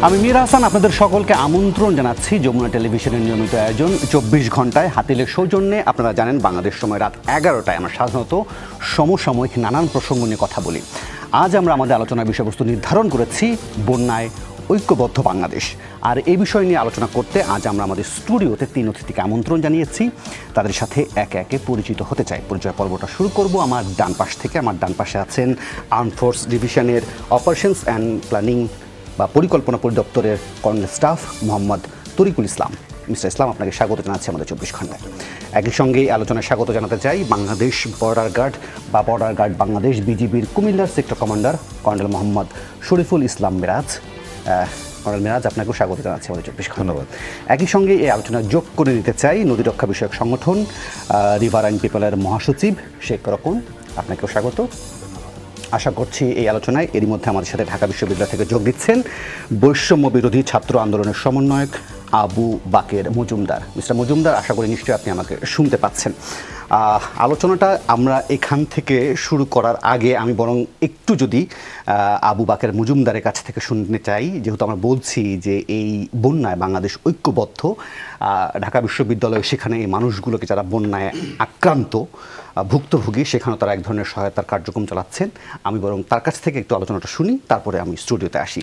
আমি মীর হাসান আপনাদের সকলকে আমন্ত্রণ জানাচ্ছি যমুনা টেলিভিশনের নিয়মিত আয়োজন 24 ঘন্টায় হাতিলের সৌজন্যে। আপনারা জানেন বাংলাদেশ সময় রাত 11টায় আমরা সাধারণত সমসাময়িক নানান প্রসঙ্গ নিয়ে কথা বলি। আজ আমরা আমাদের আলোচনার বিষয়বস্তু নির্ধারণ করেছি বন্যায় ঐক্যবদ্ধ বাংলাদেশ। আর এই বিষয় নিয়ে আলোচনা করতে আজ আমরা আমাদের স্টুডিওতে 3 অতিথিকে আমন্ত্রণ জানিয়েছি। তাদের সাথে একে একে পরিচিত হতে চাই। পরিচয় পর্বটা শুরু করব আমার ডান পাশ থেকে। আমার ডান পাশে আছেন আর্মড ফোর্স ডিভিশনের অপারেশনস অ্যান্ড প্ল্যানিং বা পরিকল্পনা পরিদপ্তরের কর্নেল স্টাফ মোহাম্মদ তরিকুল ইসলাম। মিস্টার ইসলাম, আপনাকে স্বাগত জানাচ্ছি আমাদের 24 ঘন্টায়। একই সঙ্গে আলোচনায় স্বাগত জানাতে চাই বাংলাদেশ বর্ডার গার্ড বা বর্ডার গার্ড বাংলাদেশ বিজিবির কুমিল্লার sector commander colonel Mohammad Shariful Islam Miraj. Colonel Miraj, আপনাকেও স্বাগত জানাচ্ছি আমাদের 24 ঘন্টা। ধন্যবাদ। একই সঙ্গে এই আলোচনা যোগ করে নিতে চাই নদী রক্ষা বিষয়ক সংগঠন রিভারাইন পিপলের মহাসচিব শেখ রকন, আপনাকেও স্বাগত। আশা করছি এই আলোচনায় এরই মধ্যে আমাদের সাথে ঢাকা বিশ্ববিদ্যালয় থেকে যোগ দিচ্ছেন বৈষম্য বিরোধী ছাত্র আন্দোলনের সমন্বয়ক আবু বাকের মজুমদার। মিস্টার মজুমদার, আশা করি নিশ্চয়ই আপনি আমাকে শুনতে পাচ্ছেন। আলোচনাটা আমরা এখান থেকে শুরু করার আগে আমি বরং একটু যদি আবু বাকের মজুমদারের কাছ থেকে শুনতে চাই, যেহেতু আমরা বলছি যে এই বন্যায় বাংলাদেশ ঐক্যবদ্ধ। ঢাকা বিশ্ববিদ্যালয় সেখানে এই মানুষগুলোকে যারা বন্যায় আক্রান্ত ভুক্তভোগী, সেখানেও তারা এক ধরনের সহায়তার কার্যক্রম চালাচ্ছেন। আমি বরং তার কাছ থেকে একটু আলোচনাটা শুনি, তারপরে আমি স্টুডিওতে আসি।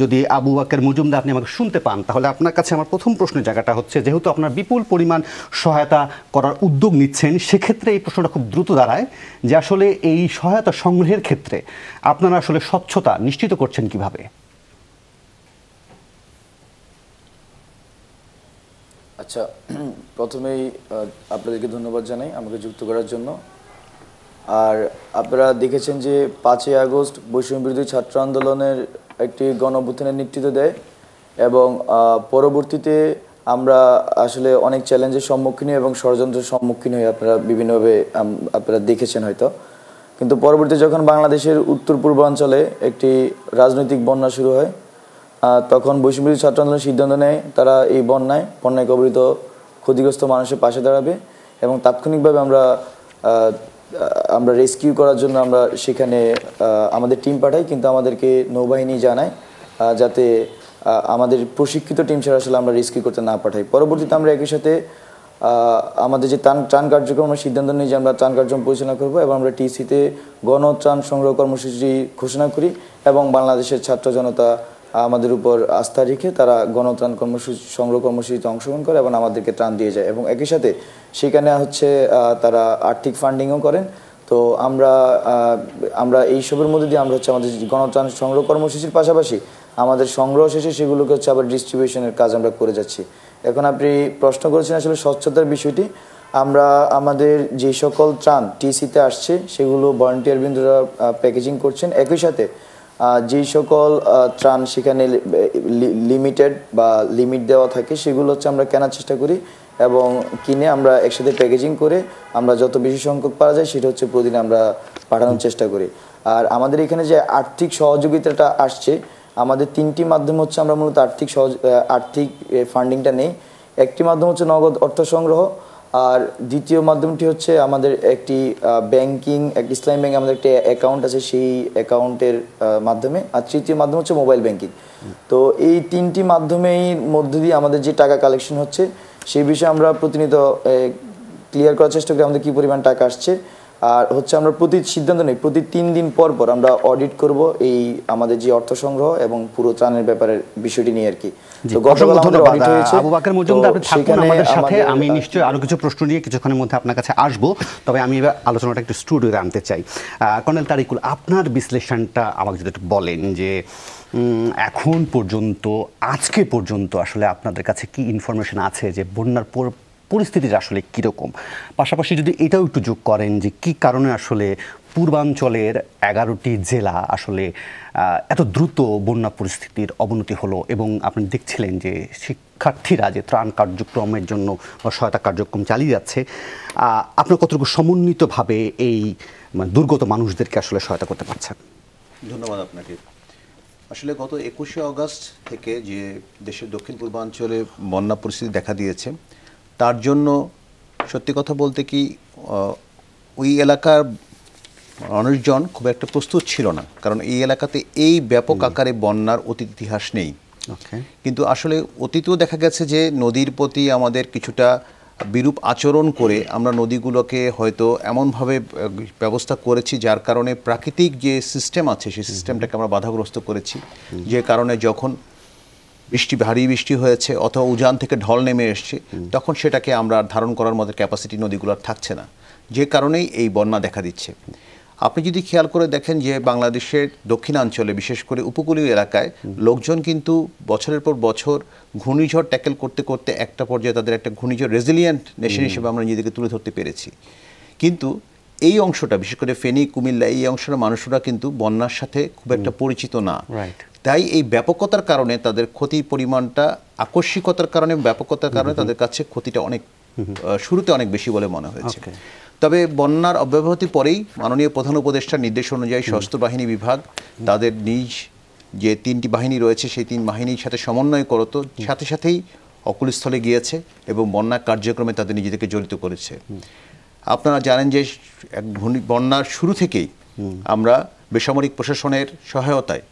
যদি আবু বাকের মজুমদার আপনি আমাকে শুনতে পান, তাহলে আপনার কাছে আমার প্রথম প্রশ্নের জায়গাটা হচ্ছে, যেহেতু আপনার বিপুল পরিমাণ সহায়তা করার উদ্যোগ নিচ্ছেন, সেক্ষেত্রে এই প্রশ্নটা খুব দ্রুত দাঁড়ায় যে আসলে এই সহায়তা সংগ্রহের ক্ষেত্রে আপনারা আসলে স্বচ্ছতা নিশ্চিত করছেন কিভাবে? আচ্ছা, প্রথমেই আপনাদেরকে ধন্যবাদ জানাই আমাকে যুক্ত করার জন্য। আর আপনারা দেখেছেন যে 5ই আগস্ট বৈষম্য বিরোধী ছাত্র আন্দোলনের একটি গণ-অভ্যুত্থানের নেতৃত্ব দেয় এবং পরবর্তীতে আমরা আসলে অনেক চ্যালেঞ্জের সম্মুখীন হই এবং ষড়যন্ত্রের সম্মুখীন হই। আপনারা বিভিন্নভাবে আপনারা দেখেছেন হয়তো। কিন্তু পরবর্তীতে যখন বাংলাদেশের উত্তর পূর্বাঞ্চলে একটি রাজনৈতিক বন্যা শুরু হয়, তখন বৈষম্য বিরোধী ছাত্র আন্দোলন সিদ্ধান্ত নেয় তারা এই বন্যায় কবলিত ক্ষতিগ্রস্ত মানুষের পাশে দাঁড়াবে এবং তাৎক্ষণিকভাবে আমরা রেস্কিউ করার জন্য আমরা সেখানে আমাদের টিম পাঠাই। কিন্তু আমাদেরকে নৌবাহিনী জানায় যাতে আমাদের প্রশিক্ষিত টিম ছাড়া আসলে আমরা রেস্কিউ করতে না পাঠাই। পরবর্তীতে আমরা একই সাথে আমাদের যে ত্রাণ কার্যক্রম আমরা সিদ্ধান্ত নিই যে আমরা ত্রাণ কার্যক্রম পরিচালনা করবো এবং আমরা টিসিতে গণত্রাণ সংগ্রহ কর্মসূচি ঘোষণা করি এবং বাংলাদেশের ছাত্র জনতা আমাদের উপর আস্থা রেখে তারা গণত্রাণ সংগ্রহ কর্মসূচিতে অংশগ্রহণ করে এবং আমাদেরকে ত্রাণ দিয়ে যায় এবং একই সাথে সেখানে তারা আর্থিক ফান্ডিংও করেন। তো আমরা এইসবের মধ্যে দিয়ে আমরা আমাদের গণত্রাণ সংগ্রহ কর্মসূচির পাশাপাশি আমাদের সংগ্রহ শেষে সেগুলোকে আবার ডিস্ট্রিবিউশনের কাজ আমরা করে যাচ্ছি। এখন আপনি প্রশ্ন করেছেন আসলে স্বচ্ছতার বিষয়টি। আমরা আমাদের যে সকল ত্রাণ টিসিতে আসছে সেগুলো ভলান্টিয়ার বৃন্দরা প্যাকেজিং করছেন। একই সাথে যেই সকল ত্রাণ সেখানে লিমিটেড বা লিমিট দেওয়া থাকে সেগুলো আমরা কেনার চেষ্টা করি এবং কিনে আমরা একসাথে প্যাকেজিং করে আমরা যত বেশি সংখ্যক পাওয়া যায় সেটা প্রতিদিন আমরা পাঠানোর চেষ্টা করি। আর আমাদের এখানে যে আর্থিক সহযোগিতাটা আসছে, আমাদের 3টি মাধ্যম আমরা মূলত আর্থিক ফান্ডিংটা নেই। একটি মাধ্যম নগদ অর্থ সংগ্রহ, আর দ্বিতীয় মাধ্যমটি আমাদের একটি ব্যাংকিং, একটি ইসলামী ব্যাংক আমাদের একটা অ্যাকাউন্ট আছে, সেই অ্যাকাউন্টের মাধ্যমে, আর তৃতীয় মাধ্যম মোবাইল ব্যাংকিং। তো এই 3টি মাধ্যমেই মধ্য দিয়ে আমাদের যে টাকা কালেকশন হচ্ছে সেই বিষয়ে আমরা প্রতিনিয়ত ক্লিয়ার করার চেষ্টা করি আমাদের কী পরিমাণ টাকা আসছে। আর আমরা সিদ্ধান্ত নেই প্রতি 3 দিন পর আমরা অডিট করব এই আমাদের যে অর্থ সংগ্রহ এবং পুরো ত্রাণের ব্যাপারে বিষয়টি নিয়ে আর কি। আবু বাকের মজুমদার, আপনি থাকুন আমাদের সাথে। আমি নিশ্চয়ই আরো কিছু প্রশ্ন নিয়ে কিছুক্ষণের মধ্যে আপনার কাছে আসবো, তবে আমি এবার আলোচনাটা একটু স্টুডিওতে আনতে চাই। কর্নেল তারিকুল, আপনার বিশ্লেষণটা আমাকে যদি একটু বলেন যে এখন পর্যন্ত, আজকে পর্যন্ত আসলে আপনাদের কাছে কি ইনফরমেশন আছে যে বন্যার পরিস্থিতিটা আসলে কীরকম? পাশাপাশি যদি এটাও একটু যোগ করেন যে কী কারণে আসলে পূর্বাঞ্চলের 11টি জেলা আসলে এত দ্রুত বন্যা পরিস্থিতির অবনতি হলো এবং আপনি দেখছিলেন যে শিক্ষার্থীরা যে ত্রাণ কার্যক্রমের জন্য বা সহায়তা কার্যক্রম চালিয়ে যাচ্ছে, আপনার কতটুকু সমন্বিতভাবে এই দুর্গত মানুষদেরকে আসলে সহায়তা করতে পারছেন? ধন্যবাদ আপনাকে। আসলে গত 21শে আগস্ট থেকে যে দেশের দক্ষিণ পূর্বাঞ্চলে বন্যা পরিস্থিতি দেখা দিয়েছে, তার জন্য সত্যি কথা বলতে কি ওই এলাকার মানুষজন খুব একটা প্রস্তুত ছিল না, কারণ এই এলাকাতে এই ব্যাপক আকারে বন্যার অতীত ইতিহাস নেই। কিন্তু আসলে অতীতেও দেখা গেছে যে নদীর প্রতি আমাদের কিছুটা বিরূপ আচরণ করে আমরা নদীগুলোকে হয়তো এমনভাবে ব্যবস্থা করেছি যার কারণে প্রাকৃতিক যে সিস্টেম আছে সেই সিস্টেমটাকে আমরা বাধাগ্রস্ত করেছি, যে কারণে যখন ভারী বৃষ্টি হয়েছে অথবা উজান থেকে ঢল নেমে এসছে তখন সেটাকে আমরা ধারণ করার মতো ক্যাপাসিটি নদীগুলোর থাকছে না, যে কারণেই এই বন্যা দেখা দিচ্ছে। আপনি যদি খেয়াল করে দেখেন যে বাংলাদেশের দক্ষিণাঞ্চলে বিশেষ করে উপকূলীয় এলাকায় লোকজন কিন্তু বছরের পর বছর ঘূর্ণিঝড় ট্যাকেল করতে করতে একটা পর্যায়ে তাদের একটা ঘূর্ণিঝড় রেজিলিয়েন্ট নেশন হিসেবে আমরা নিজেদেরকে তুলে ধরতে পেরেছি। কিন্তু এই অংশটা বিশেষ করে ফেনী, কুমিল্লা এই অংশের মানুষরা কিন্তু বন্যার সাথে খুব একটা পরিচিত না, তাই এই ব্যাপকতার কারণে তাদের ক্ষতির পরিমাণটা আকস্মিকতার কারণে ব্যাপকতার কারণে তাদের কাছে ক্ষতিটা অনেক শুরুতে অনেক বেশি বলে মনে হয়েছে। তবে বন্যার অব্যবহতির পরেই মাননীয় প্রধান উপদেষ্টার নির্দেশ অনুযায়ী সশস্ত্র বাহিনী বিভাগ তাদের নিজ যে 3টি বাহিনী রয়েছে সেই 3 বাহিনীর সাথে সমন্বয় করত, সাথে সাথেই অকুলস্থলে গিয়েছে এবং বন্যা কার্যক্রমে তাদের নিজেদেরকে জড়িত করেছে। আপনারা জানেন যে বন্যার শুরু থেকেই আমরা বেসামরিক প্রশাসনের সহায়তায়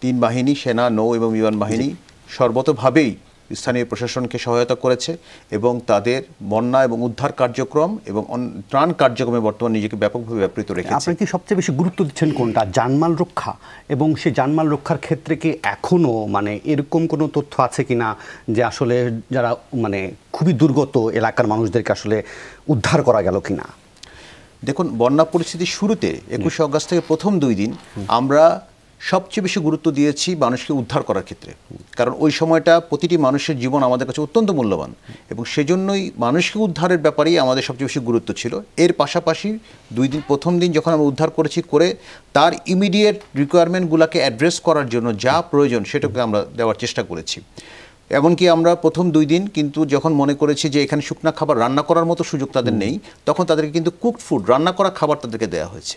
3 বাহিনী, সেনা, নৌ এবং বিমান বাহিনী সর্বতভাবেই স্থানীয় প্রশাসনকে সহায়তা করেছে এবং তাদের বন্যা এবং উদ্ধার কার্যক্রম এবং ত্রাণ কার্যক্রমে বর্তমানে নিজেকে ব্যাপকভাবে ব্যাপৃত রেখেছে। আপনি কি সবচেয়ে বেশি গুরুত্ব দিচ্ছেন কোনটা, জানমাল রক্ষা? এবং সেই জানমাল রক্ষার ক্ষেত্রে কি এখনও মানে এরকম কোনো তথ্য আছে কিনা যে আসলে যারা মানে খুবই দুর্গত এলাকার মানুষদেরকে আসলে উদ্ধার করা গেল কিনা? দেখুন, বন্যা পরিস্থিতির শুরুতে 21শে অগাস্ট থেকে প্রথম 2 দিন আমরা সবচেয়ে বেশি গুরুত্ব দিয়েছি মানুষকে উদ্ধার করার ক্ষেত্রে, কারণ ওই সময়টা প্রতিটি মানুষের জীবন আমাদের কাছে অত্যন্ত মূল্যবান এবং সেজন্যই মানুষকে উদ্ধারের ব্যাপারেই আমাদের সবচেয়ে বেশি গুরুত্ব ছিল। এর পাশাপাশি 2 দিন প্রথম দিন যখন আমরা উদ্ধার করেছি করে তার ইমিডিয়েট রিকোয়ারমেন্টগুলোকে অ্যাড্রেস করার জন্য যা প্রয়োজন সেটাকে আমরা দেওয়ার চেষ্টা করেছি। এমনকি আমরা প্রথম 2 দিন কিন্তু যখন মনে করেছি যে এখানে শুকনা খাবার রান্না করার মতো সুযোগ তাদের নেই, তখন তাদেরকে কিন্তু কুকড ফুড, রান্না করা খাবার তাদেরকে দেওয়া হয়েছে।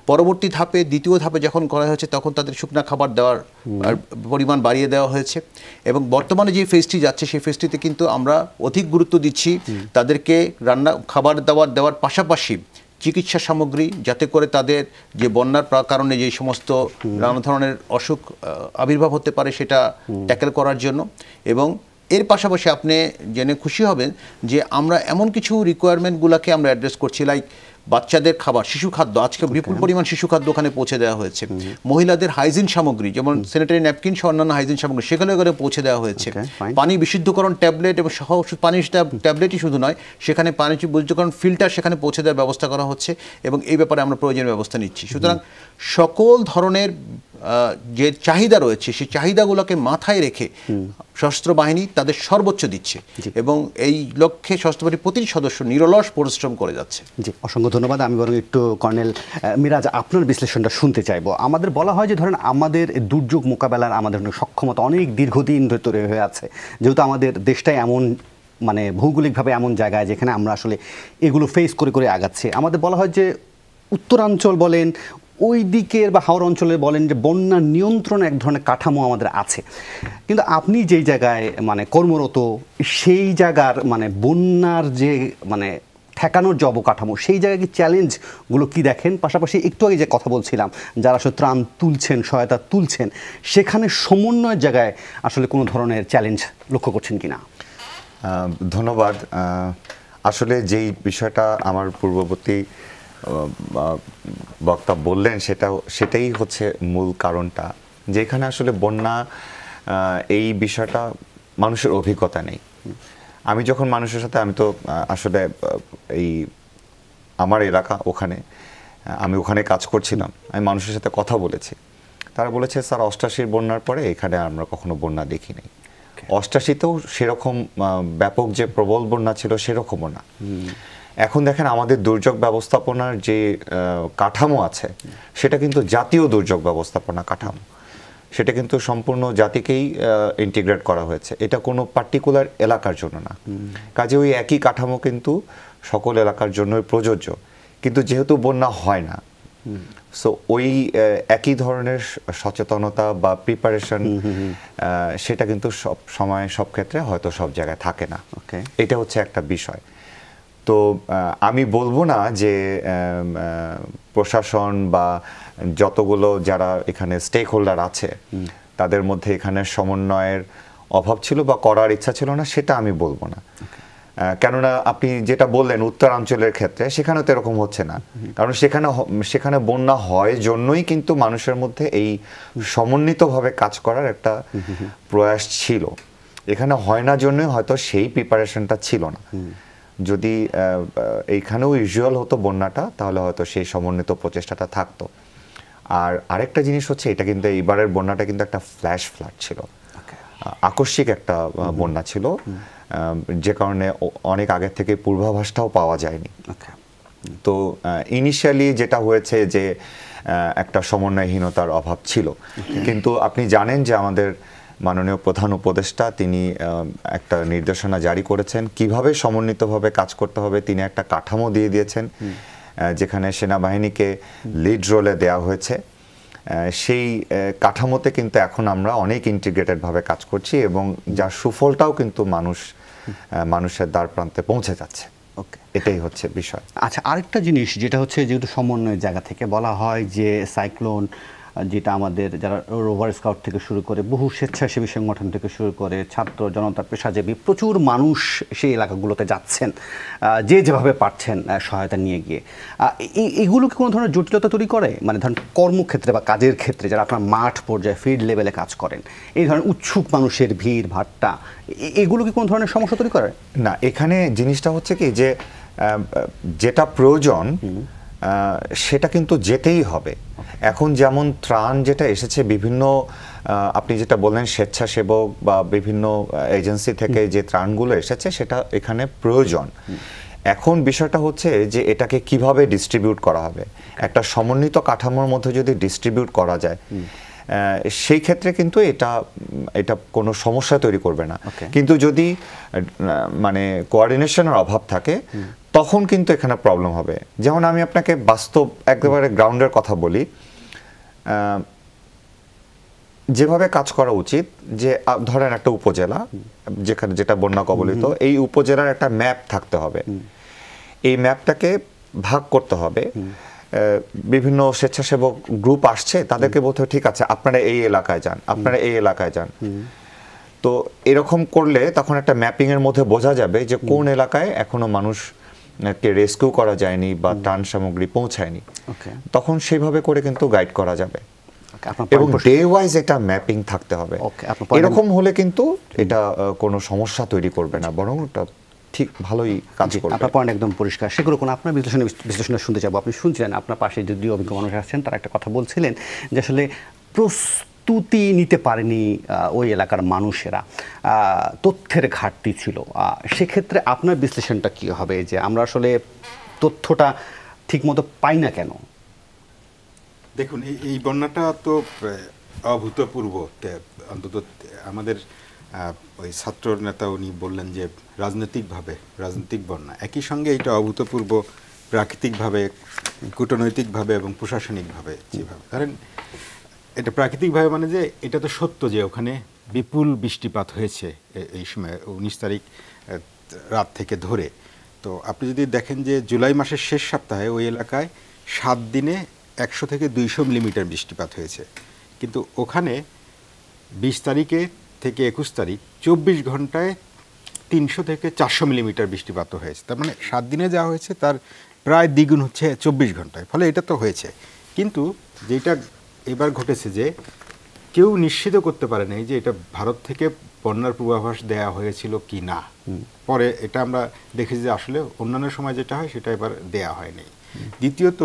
পরবর্তী ধাপে, দ্বিতীয় ধাপে যখন করা হয়েছে তখন তাদের শুকনা খাবার দেওয়ার পরিমাণ বাড়িয়ে দেওয়া হয়েছে এবং বর্তমানে যে ফেজটি যাচ্ছে সেই ফেজটিতে কিন্তু আমরা অধিক গুরুত্ব দিচ্ছি তাদেরকে খাবার দেওয়ার পাশাপাশি চিকিৎসা সামগ্রী, যাতে করে তাদের যে বন্যার কারণে যে সমস্ত নানা ধরনের অসুখ আবির্ভাব হতে পারে সেটা ট্যাকেল করার জন্য। এবং এর পাশাপাশি আপনি জেনে খুশি হবেন যে আমরা এমন কিছু রিকোয়ারমেন্টগুলোকে আমরা অ্যাড্রেস করছি, লাইক বাচ্চাদের খাবার, শিশু খাদ্য, আজকে বিপুল পরিমাণ শিশু খাদ্য ওখানে পৌঁছে দেওয়া হয়েছে। মহিলাদের হাইজিন সামগ্রী যেমন স্যানিটারি ন্যাপকিন সহ অন্যান্য হাইজিন সামগ্রী সেগুলো পৌঁছে দেওয়া হয়েছে। পানি বিশুদ্ধকরণ ট্যাবলেট এবং সহ পানির ট্যাবলেটই শুধু নয়, সেখানে পানি বিশুদ্ধকরণ ফিল্টার সেখানে পৌঁছে দেওয়ার ব্যবস্থা করা হচ্ছে এবং এই ব্যাপারে আমরা প্রয়োজনীয় ব্যবস্থা নিচ্ছি। সুতরাং সকল ধরনের যে চাহিদা রয়েছে সেই চাহিদাগুলোকে মাথায় রেখে সশস্ত্র বাহিনী তাদের সর্বোচ্চ দিচ্ছে এবং এই লক্ষ্যে সশস্ত্র বাহিনীর প্রতিটি সদস্য নিরলস পরিশ্রম করে যাচ্ছে। জি, অসংখ্য ধন্যবাদ। আমি বরং একটু কর্নেল মিরাজ আপনার বিশ্লেষণটা শুনতে চাইবো। আমাদের বলা হয় যে ধরেন আমাদের দুর্যোগ মোকাবেলার আমাদের সক্ষমতা অনেক দীর্ঘদিন ধরে তৈরি হয়ে আছে, যেহেতু আমাদের দেশটাই এমন মানে ভৌগোলিকভাবে এমন জায়গায় যেখানে আমরা আসলে এগুলো ফেস করে করে আগাচ্ছি। আমাদের বলা হয় যে উত্তরাঞ্চল বলেন, ওই দিকের বা হাওড় অঞ্চলে বলেন যে বন্যা নিয়ন্ত্রণ এক ধরনের কাঠামো আমাদের আছে, কিন্তু আপনি যেই জায়গায় মানে কর্মরত সেই জায়গার মানে বন্যার যে মানে ঠেকানোর যে অবকাঠামো সেই জায়গায় কি চ্যালেঞ্জগুলো কি দেখেন? পাশাপাশি একটু আগে যে কথা বলছিলাম যারা আসলে ত্রাণ তুলছেন, সহায়তা তুলছেন, সেখানে সমন্বয়ের জায়গায় আসলে কোনো ধরনের চ্যালেঞ্জ লক্ষ্য করছেন কিনা? ধন্যবাদ। আসলে যেই বিষয়টা আমার পূর্ববর্তী বক্তা বললেন সেটাই হচ্ছে মূল কারণটা, যেখানে আসলে বন্যা এই বিষয়টা মানুষের অভিজ্ঞতা নেই। আমি যখন মানুষের সাথে, আমি তো আসলে এই আমার এলাকা আমি ওখানে কাজ করছিলাম, আমি মানুষের সাথে কথা বলেছি, তারা বলেছে স্যার 88 বন্যার পরে এখানে আমরা কখনো বন্যা দেখি নাই। 88তেও সেরকম ব্যাপক যে প্রবল বন্যা ছিল সেরকমও না। এখন দেখেন আমাদের দুর্যোগ ব্যবস্থাপনার যে কাঠামো আছে সেটা কিন্তু জাতীয় দুর্যোগ ব্যবস্থাপনা কাঠামো, সেটা কিন্তু সম্পূর্ণ জাতিকেই ইন্টিগ্রেট করা হয়েছে, এটা কোনো পার্টিকুলার এলাকার জন্য না। কাজে ওই একই কাঠামো কিন্তু সকল এলাকার জন্যই প্রযোজ্য, কিন্তু যেহেতু বন্যা হয় না, সো ওই একই ধরনের সচেতনতা বা প্রিপারেশন সেটা কিন্তু সব সময় সব ক্ষেত্রে হয়তো সব জায়গায় থাকে না। এটা হচ্ছে একটা বিষয়। তো আমি বলবো না যে প্রশাসন বা যতগুলো যারা এখানে স্টেক হোল্ডার আছে তাদের মধ্যে এখানে সমন্বয়ের অভাব ছিল বা করার ইচ্ছা ছিল না, সেটা আমি বলবো না। কেননা আপনি যেটা বললেন উত্তরাঞ্চলের ক্ষেত্রে, সেখানে তো এরকম হচ্ছে না, কারণ সেখানে বন্যা হয় জন্যই কিন্তু মানুষের মধ্যে এই সমন্বিতভাবে কাজ করার একটা প্রয়াস ছিল। এখানে হয় না জন্যই হয়তো সেই প্রিপারেশনটা ছিল না। যদি এইখানেও ইউজুয়াল হতো বন্যাটা, তাহলে হয়তো সেই সমন্বিত প্রচেষ্টাটা থাকতো। আর আরেকটা জিনিস হচ্ছে, এটা কিন্তু এইবারের বন্যাটা কিন্তু একটা ফ্ল্যাশ ফ্লাড ছিল, আকস্মিক একটা বন্যা ছিল, যে কারণে অনেক আগের থেকে পূর্বাভাসটাও পাওয়া যায়নি। তো ইনিশিয়ালি যেটা হয়েছে যে একটা সমন্বয়হীনতার অভাব ছিল, কিন্তু আপনি জানেন যে আমাদের মাননীয় প্রধান উপদেষ্টা তিনি একটা নির্দেশনা জারি করেছেন কিভাবে সমন্বিতভাবে কাজ করতে হবে। তিনি একটা কাঠামো দিয়ে দিয়েছেন, যেখানে সেনাবাহিনীকে লিড রোলে দেওয়া হয়েছে। সেই কাঠামোতে কিন্তু এখন আমরা অনেক ইন্টিগ্রেটেডভাবে কাজ করছি, এবং যার সুফলটাও কিন্তু মানুষের দ্বার প্রান্তে পৌঁছে যাচ্ছে। ওকে, এটাই হচ্ছে বিষয়। আচ্ছা, আরেকটা জিনিস যেটা হচ্ছে, যেহেতু সমন্বয়ের জায়গা থেকে বলা হয় যে সাইক্লোন, যেটা আমাদের যারা রোভার স্কাউট থেকে শুরু করে বহু স্বেচ্ছাসেবী সংগঠন থেকে শুরু করে ছাত্র জনতা পেশাজীবী প্রচুর মানুষ সেই এলাকাগুলোতে যাচ্ছেন, যে যেভাবে পারছেন সহায়তা নিয়ে গিয়ে। এগুলো কি কোনো ধরনের জটিলতা তৈরি করে? মানে ধরেন কর্মক্ষেত্রে বা কাজের ক্ষেত্রে যারা আপনার মাঠ পর্যায়ে ফিল্ড লেভেলে কাজ করেন, এই ধরনের উৎসুক মানুষের ভিড় ভাট্টা, এগুলো কি কোনো ধরনের সমস্যা তৈরি করে? না, এখানে জিনিসটা হচ্ছে কি যে যেটা প্রয়োজন সেটা কিন্তু যেতেই হবে। এখন যেমন ত্রাণ যেটা এসেছে বিভিন্ন, আপনি যেটা বললেন স্বেচ্ছাসেবক বা বিভিন্ন এজেন্সি থেকে যে ত্রাণগুলো এসেছে, সেটা এখানে প্রয়োজন। এখন বিষয়টা হচ্ছে যে এটাকে কিভাবে ডিস্ট্রিবিউট করা হবে। একটা সমন্বিত কাঠামোর মধ্যে যদি ডিস্ট্রিবিউট করা যায়, সেই ক্ষেত্রে কিন্তু এটা কোনো সমস্যা তৈরি করবে না। কিন্তু যদি মানে কোঅর্ডিনেশনের অভাব থাকে, তখন কিন্তু এখানে প্রবলেম হবে। যেমন আমি আপনাকে বাস্তব একেবারে গ্রাউন্ডের কথা বলি, যেভাবে কাজ করা উচিত, যে ধরেন একটা উপজেলা যেটা বন্যা কবলিত, এই উপজেলার একটা ম্যাপ থাকতে হবে। এই ম্যাপটাকে ভাগ করতে হবে। বিভিন্ন স্বেচ্ছাসেবক গ্রুপ আসছে, তাদেরকে বলতে হবে ঠিক আছে আপনারা এই এলাকায় যান, আপনারা এই এলাকায় যান। তো এরকম করলে তখন একটা ম্যাপিং এর মধ্যে বোঝা যাবে যে কোন এলাকায় এখনো মানুষকে রেস্কিউ করা যায়নি বা ত্রাণ সামগ্রী পৌঁছায়নি। তখন সেইভাবে করে কিন্তু গাইড করা যাবে, এবং ডে ওয়াইজ এটা ম্যাপিং থাকতে হবে। এরকম হলে কিন্তু এটা কোনো সমস্যা তৈরি করবে না, বরং এটা ঠিক ভালোই কাজ করবে। আপনার পয়েন্ট একদম পরিষ্কার। সেগুলো কোনো আপনার বিশ্লেষণে শুনতে চাবো। আপনি শুনছিলেন, আপনার পাশে যদি অভিজ্ঞ মানুষ আসছেন, তারা একটা কথা বলছিলেন যে আসলে প্রস্তুতি নিতে পারেনি ওই এলাকার মানুষেরা, তথ্যের ঘাটতি ছিল। সেক্ষেত্রে আপনার বিশ্লেষণটা কী হবে, যে আমরা আসলে তথ্যটা ঠিকমতো পাই না কেন? দেখুন, এই বন্যাটা তো অভূতপূর্ব। অন্তত আমাদের ওই ছাত্র নেতা উনি বললেন যে রাজনৈতিক বন্যা। একই সঙ্গে এটা অভূতপূর্ব প্রাকৃতিকভাবে, কূটনৈতিকভাবে এবং প্রশাসনিকভাবে। যেভাবে ধরেন এটা প্রাকৃতিকভাবে, মানে যে এটা তো সত্য যে ওখানে বিপুল বৃষ্টিপাত হয়েছে এই সময় 19 তারিখ রাত থেকে ধরে। তো আপনি যদি দেখেন যে জুলাই মাসের শেষ সপ্তাহে ওই এলাকায় 7 দিনে 100 থেকে 200 মিলিমিটার বৃষ্টিপাত হয়েছে। কিন্তু ওখানে 20 তারিখে থেকে 21 তারিখ 24 ঘন্টায় 300 থেকে 400 মিলিমিটার বৃষ্টিপাত হয়েছে। তার মানে 7 দিনে যা হয়েছে তার প্রায় দ্বিগুণ হচ্ছে 24 ঘন্টায়। ফলে এটা তো হয়েছে, কিন্তু যেটা এবার ঘটেছে যে কেউ নিশ্চিত করতে পারে নাই যে এটা ভারত থেকে বন্যার পূর্বাভাস দেয়া হয়েছিল কি না। পরে এটা আমরা দেখেছি যে আসলে অন্যান্য সময় যেটা হয় সেটা এবার দেয়া হয়নি। দ্বিতীয়ত,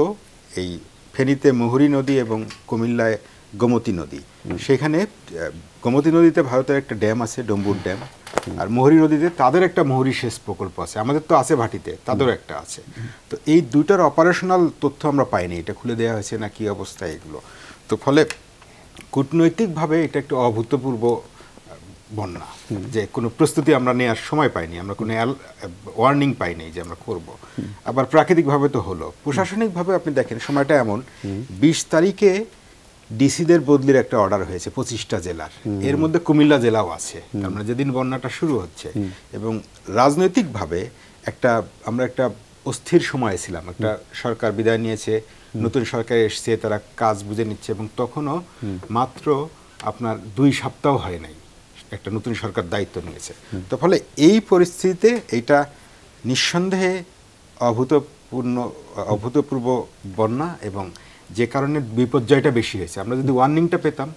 এই ফেনীতে মুহুরী নদী এবং কুমিল্লায় গোমতী নদী, সেখানে গোমতী নদীতে ভারতের একটা ড্যাম আছে, ডম্বুর ড্যাম, আর মুহুরী নদীতে তাদের একটা মুহুরী সেচ প্রকল্প আছে। আমাদের তো আছে ভাটিতে, তাদেরও একটা আছে। তো এই দুইটার অপারেশনাল তথ্য আমরা পাইনি, এটা খুলে দেওয়া হয়েছে না কি অবস্থা এগুলো। তো ফলে কূটনৈতিকভাবে এটা একটা অভূতপূর্ব বন্যা, যে কোনো প্রস্তুতি আমরা নেওয়ার সময় পাইনি, আমরা কোনো ওয়ার্নিং পাইনি যে আমরা করব। আবার প্রাকৃতিকভাবে তো হলো। প্রশাসনিকভাবে আপনি দেখেন সময়টা এমন, 20 তারিখে ডিসিদের বদলির একটা অর্ডার হয়েছে 25টা জেলার, এর মধ্যে কুমিল্লা জেলাও আছে। আমরা যেদিন বন্যাটা শুরু হচ্ছে, এবং রাজনৈতিকভাবে আমরা একটা অস্থির সময়ে ছিলাম। একটা সরকার বিদায় নিয়েছে, নতুন সরকার এসছে, তারা কাজ বুঝে নিচ্ছে, এবং তখনও মাত্র আপনার 2 সপ্তাহ হয় নাই একটা নতুন সরকার দায়িত্ব নিয়েছে। তো ফলে এই পরিস্থিতিতে এটা নিঃসন্দেহে অভূতপূর্ব বন্যা এবং যে কারণে বিপর্যয়টা বেশি হয়েছে। আমরা যদি ওয়ার্নিংটা পেতাম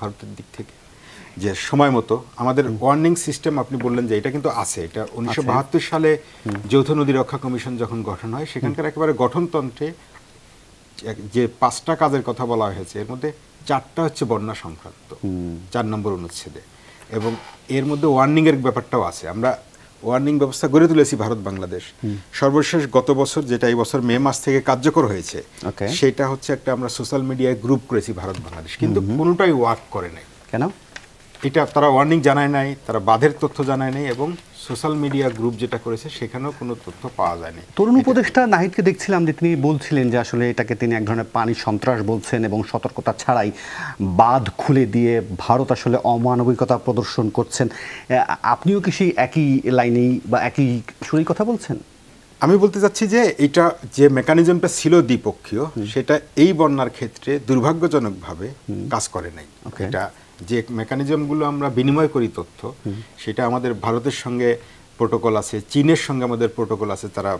ভারতের দিক থেকে যে সময় মতো, আমাদের ওয়ার্নিং সিস্টেম আপনি বললেন যে এটা কিন্তু আছে, এটা 1972 সালে যৌথ নদী রক্ষা কমিশন যখন গঠন হয় সেখানকার একেবারে গঠনতন্ত্রে যে 5টা কাজের কথা বলা হয়েছে এর মধ্যে 4টা হচ্ছে বন্যা সংক্রান্ত, 4 নম্বর অনুচ্ছেদে, এবং এর মধ্যে ওয়ার্নিং এর ব্যাপারটাও আছে। আমরা ওয়ার্নিং ব্যবস্থা গড়ে তুলেছি ভারত বাংলাদেশ। সর্বশেষ গত বছর, যেটা এই বছর মে মাস থেকে কার্যকর হয়েছে, সেটা হচ্ছে একটা আমরা সোশ্যাল মিডিয়ায় গ্রুপ করেছি ভারত বাংলাদেশ, কিন্তু কোনোটাই ওয়ার্ক করে নাই। কেন? এটা তারা ওয়ার্নিং জানায় নাই, তারা বাঁধের তথ্য জানায় নাই, এবং সোশ্যাল মিডিয়া গ্রুপ যেটা করেছে সেখানেও কোনো তথ্য পাওয়া যায়নি। তরুণ উপদেষ্টা নাহিদকে দেখছিলাম যে তিনি বলছিলেন যে আসলে এটাকে তিনি এক ধরনের পানি সন্ত্রাস বলছেন এবং সতর্কতা ছাড়াই বাঁধ খুলে দিয়ে ভারত আসলে অমানবিকতা প্রদর্শন করছেন। আপনিও কি সেই একই লাইনেই বা একই সুরেই কথা বলছেন? আমি বলতে চাচ্ছি যে এটা যে মেকানিজমটা ছিল দ্বিপক্ষীয়, সেটা এই বন্যার ক্ষেত্রে দুর্ভাগ্যজনকভাবে কাজ করে নাই। এটা যে মেকানিজমগুলো আমরা বিনিময় করি তথ্য, সেটা আমাদের ভারতের সঙ্গে প্রোটোকল আছে, চীনের সঙ্গে আমাদের প্রোটোকল আছে। তারা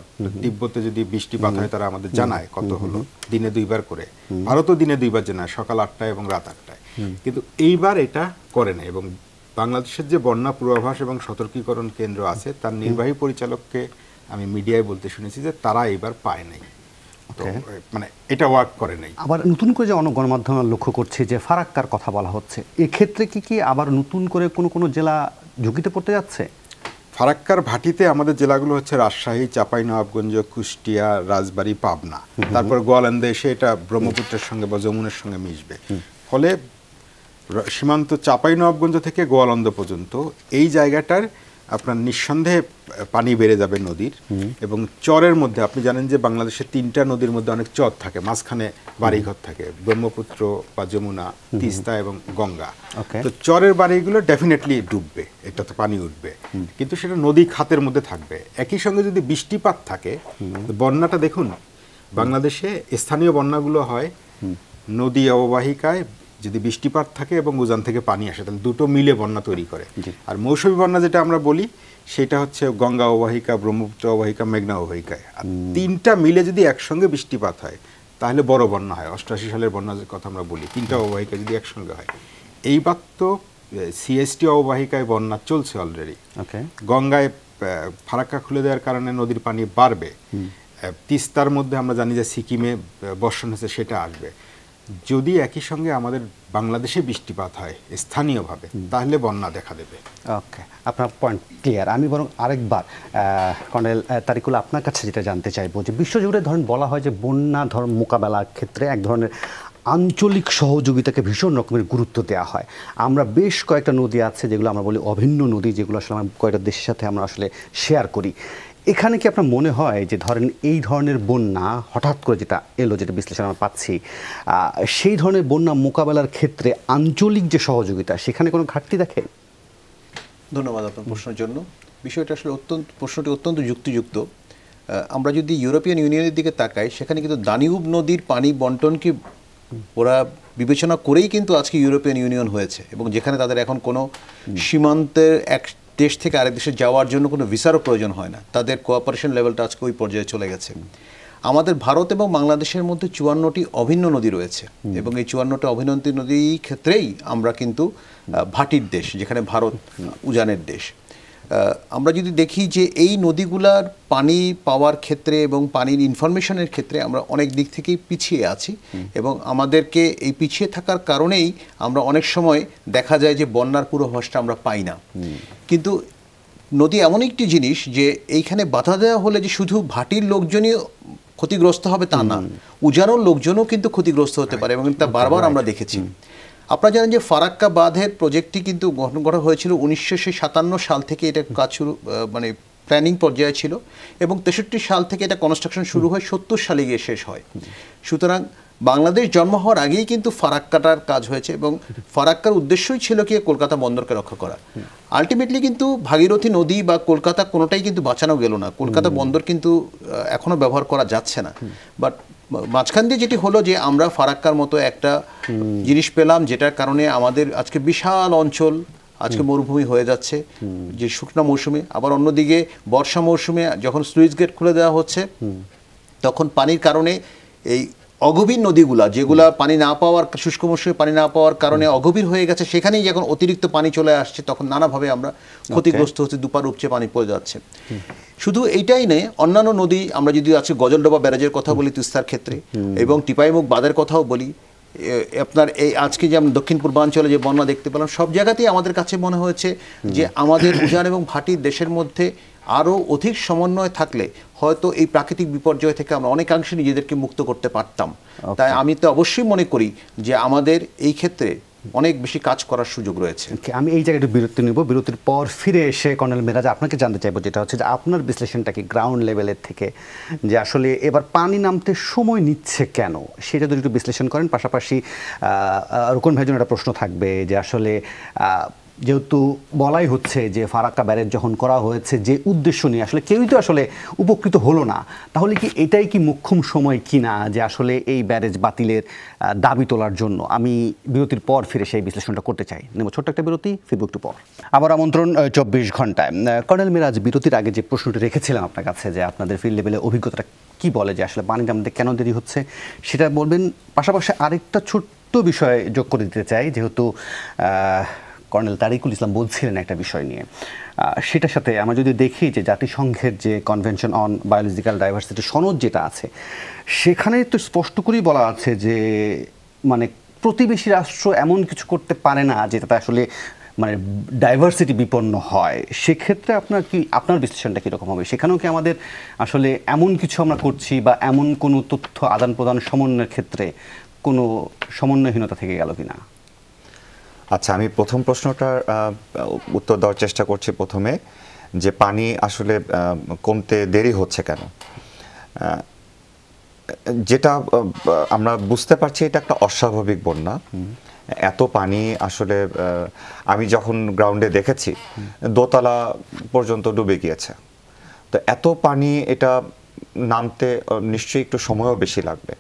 তিব্বতে যদি বৃষ্টিপাত হয় তারা আমাদের জানায় কত হলো, দিনে 2 বার করে। ভারতও দিনে 2 বার জানায়, সকাল 8টায় এবং রাত 8টায়। কিন্তু এইবার এটা করে না। এবং বাংলাদেশের যে বন্যা পূর্বাভাস এবং সতর্কীকরণ কেন্দ্র আছে তার নির্বাহী পরিচালককে আমি মিডিয়ায় বলতে শুনেছি যে তারা এইবার পায় নাই, মানে এটা ওয়ার্ক করে নাই। আবার নতুন করে যে গণমাধ্যমে লক্ষ্য করছে যে ফারাক্কার কথা বলা হচ্ছে, এক্ষেত্রে কি আবার নতুন করে কোনো জেলা ঝুঁকিতে পড়তে যাচ্ছে? ফারাক্কার ভাটিতে আমাদের জেলাগুলো হচ্ছে রাজশাহী, চাঁপাইনবাবগঞ্জ, কুষ্টিয়া, রাজবাড়ী, পাবনা, তারপর গোয়ালন্দে এসে এটা ব্রহ্মপুত্রের সঙ্গে বা যমুনার সঙ্গে মিশবে। ফলে সীমান্ত চাঁপাইনবাবগঞ্জ থেকে গোয়ালন্দ পর্যন্ত এই জায়গাটার আপনার নিঃসন্দেহে পানি বেড়ে যাবে নদীর। এবং চরের মধ্যে আপনি জানেন যে বাংলাদেশের 3টা নদীর মধ্যে অনেক চর থাকে, মাঝখানে বাড়িঘর থাকে, ব্রহ্মপুত্র বা যমুনা, তিস্তা এবং গঙ্গা। তো চরের বাড়িগুলো ডেফিনেটলি ডুববে, এটা তো পানি উঠবে, কিন্তু সেটা নদী খাতের মধ্যে থাকবে। একই সঙ্গে যদি বৃষ্টিপাত থাকে, বন্যাটা দেখুন বাংলাদেশে স্থানীয় বন্যাগুলো হয় নদী অববাহিকায় যদি বৃষ্টিপাত থাকে এবং উজান থেকে পানি আসে, তাহলে দুটো মিলে বন্যা তৈরি করে। আর মৌসুমী বন্যা যেটা আমরা বলি সেটা হচ্ছে গঙ্গা অববাহিকা, ব্রহ্মপুত্র অববাহিকা, মেঘনা অববাহিকায়। আর 3টা মিলে যদি একসঙ্গে বৃষ্টিপাত হয় তাহলে বড় বন্যা হয়। 88 সালের বন্যার কথা আমরা বলি, 3টা অববাহিকা যদি একসঙ্গে হয়। এইবার তো সিএসটি অববাহিকায় বন্যা চলছে অলরেডি। গঙ্গায় ফারাক্কা খুলে দেওয়ার কারণে নদীর পানি বাড়বে। তিস্তার মধ্যে আমরা জানি যে সিকিমে বর্ষণ হয়েছে, সেটা আসবে। যদি একই সঙ্গে আমাদের বাংলাদেশে বৃষ্টিপাত হয় স্থানীয়ভাবে, তাহলে বন্যা দেখা দেবে। ওকে, আপনার পয়েন্ট ক্লিয়ার। আমি বরং আরেকবার কর্নেল তারিকুল আপনার কাছে যেটা জানতে চাইবো যে বিশ্বজুড়ে ধরেন বলা হয় যে বন্যা মোকাবেলার ক্ষেত্রে এক ধরনের আঞ্চলিক সহযোগিতাকে ভীষণ রকমের গুরুত্ব দেওয়া হয়। আমরা বেশ কয়েকটা নদী আছে যেগুলো আমরা বলি অভিন্ন নদী, যেগুলো আসলে আমরা কয়েকটা দেশের সাথে আমরা আসলে শেয়ার করি। এখানে কি আপনার মনে হয় যে ধরেন এই ধরনের বন্যা হঠাৎ করে যেটা এলো, যেটা বিশ্লেষণ আমরা পাচ্ছি, সেই ধরনের বন্যা মোকাবেলার ক্ষেত্রে আঞ্চলিক যে সহযোগিতা, সেখানে কোনো ঘাটতি দেখেন? ধন্যবাদ আপনার প্রশ্নের জন্য। বিষয়টা আসলে প্রশ্নটি অত্যন্ত যুক্তিযুক্ত। আমরা যদি ইউরোপিয়ান ইউনিয়নের দিকে তাকাই, সেখানে কিন্তু দানিউব নদীর পানি বন্টনকে ওরা বিবেচনা করেই কিন্তু আজকে ইউরোপিয়ান ইউনিয়ন হয়েছে, এবং যেখানে তাদের এখন কোনো সীমান্তের এক দেশ থেকে আরেক দেশে যাওয়ার জন্য কোনো ভিসারও প্রয়োজন হয় না। তাদের কোঅপারেশন লেভেলটা আজকে ওই পর্যায়ে চলে গেছে। আমাদের ভারত এবং বাংলাদেশের মধ্যে 54টি অভিন্ন নদী রয়েছে, এবং এই 54টি অভিন্ন নদী ক্ষেত্রেই আমরা কিন্তু ভাটির দেশ, যেখানে ভারত উজানের দেশ। আমরা যদি দেখি যে এই নদীগুলার পানি পাওয়ার ক্ষেত্রে এবং পানির ইনফরমেশনের ক্ষেত্রে আমরা অনেক দিক থেকেই পিছিয়ে আছি, এবং আমাদেরকে এই পিছিয়ে থাকার কারণেই আমরা অনেক সময় দেখা যায় যে বন্যার পূর্বাভাসটা আমরা পাই না। কিন্তু নদী এমন একটি জিনিস যে এইখানে বাধা দেওয়া হলে যে শুধু ভাটির লোকজনই ক্ষতিগ্রস্ত হবে তা না, উজানোর লোকজনও কিন্তু ক্ষতিগ্রস্ত হতে পারে, এবং তা বারবার আমরা দেখেছি। আপনারা জানেন যে ফারাক্কা বাঁধের প্রজেক্টটি কিন্তু গঠন করা হয়েছিল 1957 সাল থেকে। এটা কাজ শুরু মানে প্ল্যানিং পর্যায়ে ছিল, এবং 63 সাল থেকে এটা কনস্ট্রাকশন শুরু হয়, 70 সালে গিয়ে শেষ হয়। সুতরাং বাংলাদেশ জন্ম হওয়ার আগেই কিন্তু ফারাক্কাটার কাজ হয়েছে, এবং ফারাক্কার উদ্দেশ্যই ছিল কি কলকাতা বন্দরকে রক্ষা করা। আলটিমেটলি কিন্তু ভাগীরথী নদী বা কলকাতা কোনোটাই কিন্তু বাঁচানো গেল না। কলকাতা বন্দর কিন্তু এখনও ব্যবহার করা যাচ্ছে না। বাট মাঝখান দিয়ে যেটি হলো যে আমরা ফারাক্কার মতো একটা জিনিস পেলাম, যেটার কারণে আমাদের আজকে বিশাল অঞ্চল আজকে মরুভূমি হয়ে যাচ্ছে যে শুকনো মৌসুমে। আবার অন্যদিকে বর্ষা মৌসুমে যখন স্লুইস গেট খুলে দেওয়া হচ্ছে, তখন পানির কারণে এই অগভীর নদীগুলা, যেগুলা পানি না পাওয়ার, শুষ্ক মৌসুমে পানি না পাওয়ার কারণে অগভীর হয়ে গেছে, সেখানেই যখন অতিরিক্ত পানি চলে আসছে, তখন নানাভাবে আমরা ক্ষতিগ্রস্ত হচ্ছে, দুপার উপচে পানি পড়ে যাচ্ছে। শুধু এইটাই নেই, অন্যান্য নদী, আমরা যদি আজকে গজলডোবা ব্যারাজের কথা বলি তিস্তার ক্ষেত্রে, এবং টিপাইমুখ বাঁধের কথাও বলি, আপনার এই আজকে যে আমরা দক্ষিণ পূর্বাঞ্চলে যে বন্যা দেখতে পেলাম, সব জায়গাতেই আমাদের কাছে মনে হয়েছে যে আমাদের উজান এবং ভাটির দেশের মধ্যে আরও অধিক সমন্বয় থাকলে হয়তো এই প্রাকৃতিক বিপর্যয় থেকে আমরা অনেকাংশে নিজেদেরকে মুক্ত করতে পারতাম। তাই আমি তো অবশ্যই মনে করি যে আমাদের এই ক্ষেত্রে অনেক বেশি কাজ করার সুযোগ রয়েছে। আমি এই জায়গায় একটু বিরতি নেব, বিরতির পর ফিরে এসে কর্নেল মেরাজ আপনাকে জানতে চাইবো, যেটা হচ্ছে যে আপনার বিশ্লেষণটা কি গ্রাউন্ড লেভেলের থেকে, যে আসলে এবার পানি নামতে সময় নিচ্ছে কেন, সেটা যদি একটু বিশ্লেষণ করেন। পাশাপাশি রুকন ভাইয়ের জন্য একটা প্রশ্ন থাকবে যে আসলে যেহেতু বলাই হচ্ছে যে ফারাক্কা ব্যারেজ যখন করা হয়েছে যে উদ্দেশ্য নিয়ে, আসলে কেউই তো আসলে উপকৃত হলো না, তাহলে কি এটাই কি মোক্ষম সময় কিনা যে আসলে এই ব্যারেজ বাতিলের দাবি তোলার জন্য? আমি বিরতির পর ফিরে সেই বিশ্লেষণটা করতে চাই। নেব ছোট্ট একটা বিরতি, ফিরব একটু পর। আবার আমন্ত্রণ 24 ঘন্টায়। কর্নেল মিরাজ, বিরতির আগে যে প্রশ্নটি রেখেছিলাম আপনার কাছে, যে আপনাদের ফিল্ড লেভেলে অভিজ্ঞতাটা কি বলে যে আসলে পানি নামতে কেন দেরি হচ্ছে, সেটা বলবেন। পাশাপাশি আরেকটা ছোট্ট বিষয় যোগ করে দিতে চাই, যেহেতু কর্নেল তারিকুল ইসলাম বলছিলেন একটা বিষয় নিয়ে, সেটার সাথে আমরা যদি দেখি যে জাতিসংঘের যে কনভেনশন অন বায়োলজিক্যাল ডাইভার্সিটি সনদ যেটা আছে, সেখানে তো স্পষ্ট করেই বলা আছে যে মানে প্রতিবেশী রাষ্ট্র এমন কিছু করতে পারে না যেটাতে আসলে মানে ডাইভার্সিটি বিপন্ন হয়। সেক্ষেত্রে আপনার বিশ্লেষণটা কীরকম হবে? সেখানেও কি আমাদের আসলে এমন কিছু আমরা করছি, বা এমন কোনো তথ্য আদান প্রদান সমন্বয়ের ক্ষেত্রে কোনো সমন্বয়হীনতা থেকে গেল কিনা? আচ্ছা, আমি প্রথম প্রশ্নটার উত্তর দেওয়ার চেষ্টা করছি প্রথমে, যে পানি আসলে কমতে দেরি হচ্ছে কেন। যেটা আমরা বুঝতে পারছি, এটা একটা অস্বাভাবিক বন্যা। এত পানি আসলে আমি যখন গ্রাউন্ডে দেখেছি, দোতলা পর্যন্ত ডুবে গিয়েছে। তো এত পানি, এটা নামতে নিশ্চয়ই একটু সময়ও বেশি লাগবে।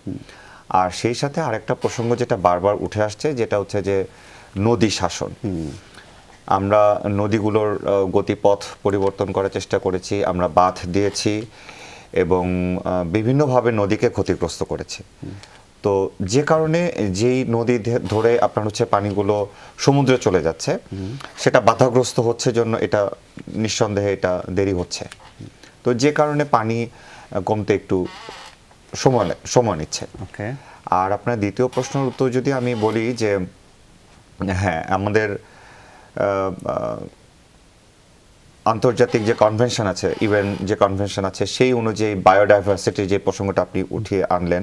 আর সেই সাথে আরেকটা প্রসঙ্গ যেটা বারবার উঠে আসছে, যেটা হচ্ছে যে নদী শাসন। আমরা নদীগুলোর গতিপথ পরিবর্তন করার চেষ্টা করেছি, আমরা বাঁধ দিয়েছি এবং বিভিন্নভাবে নদীকে ক্ষতিগ্রস্ত করেছি। তো যে কারণে যেই নদী ধরে আপনার হচ্ছে পানিগুলো সমুদ্রে চলে যাচ্ছে, সেটা বাধাগ্রস্ত হচ্ছে জন্য এটা নিঃসন্দেহে এটা দেরি হচ্ছে। তো যে কারণে পানি কমতে একটু সময় নিচ্ছে। আর আপনার দ্বিতীয় প্রশ্নের উত্তর যদি আমি বলি যে হ্যাঁ, আমাদের আন্তর্জাতিক যে কনভেনশন আছে, ইউএন যে কনভেনশন আছে, সেই অনুযায়ী বায়োডাইভার্সিটির যে প্রসঙ্গটা আপনি উঠিয়ে আনলেন,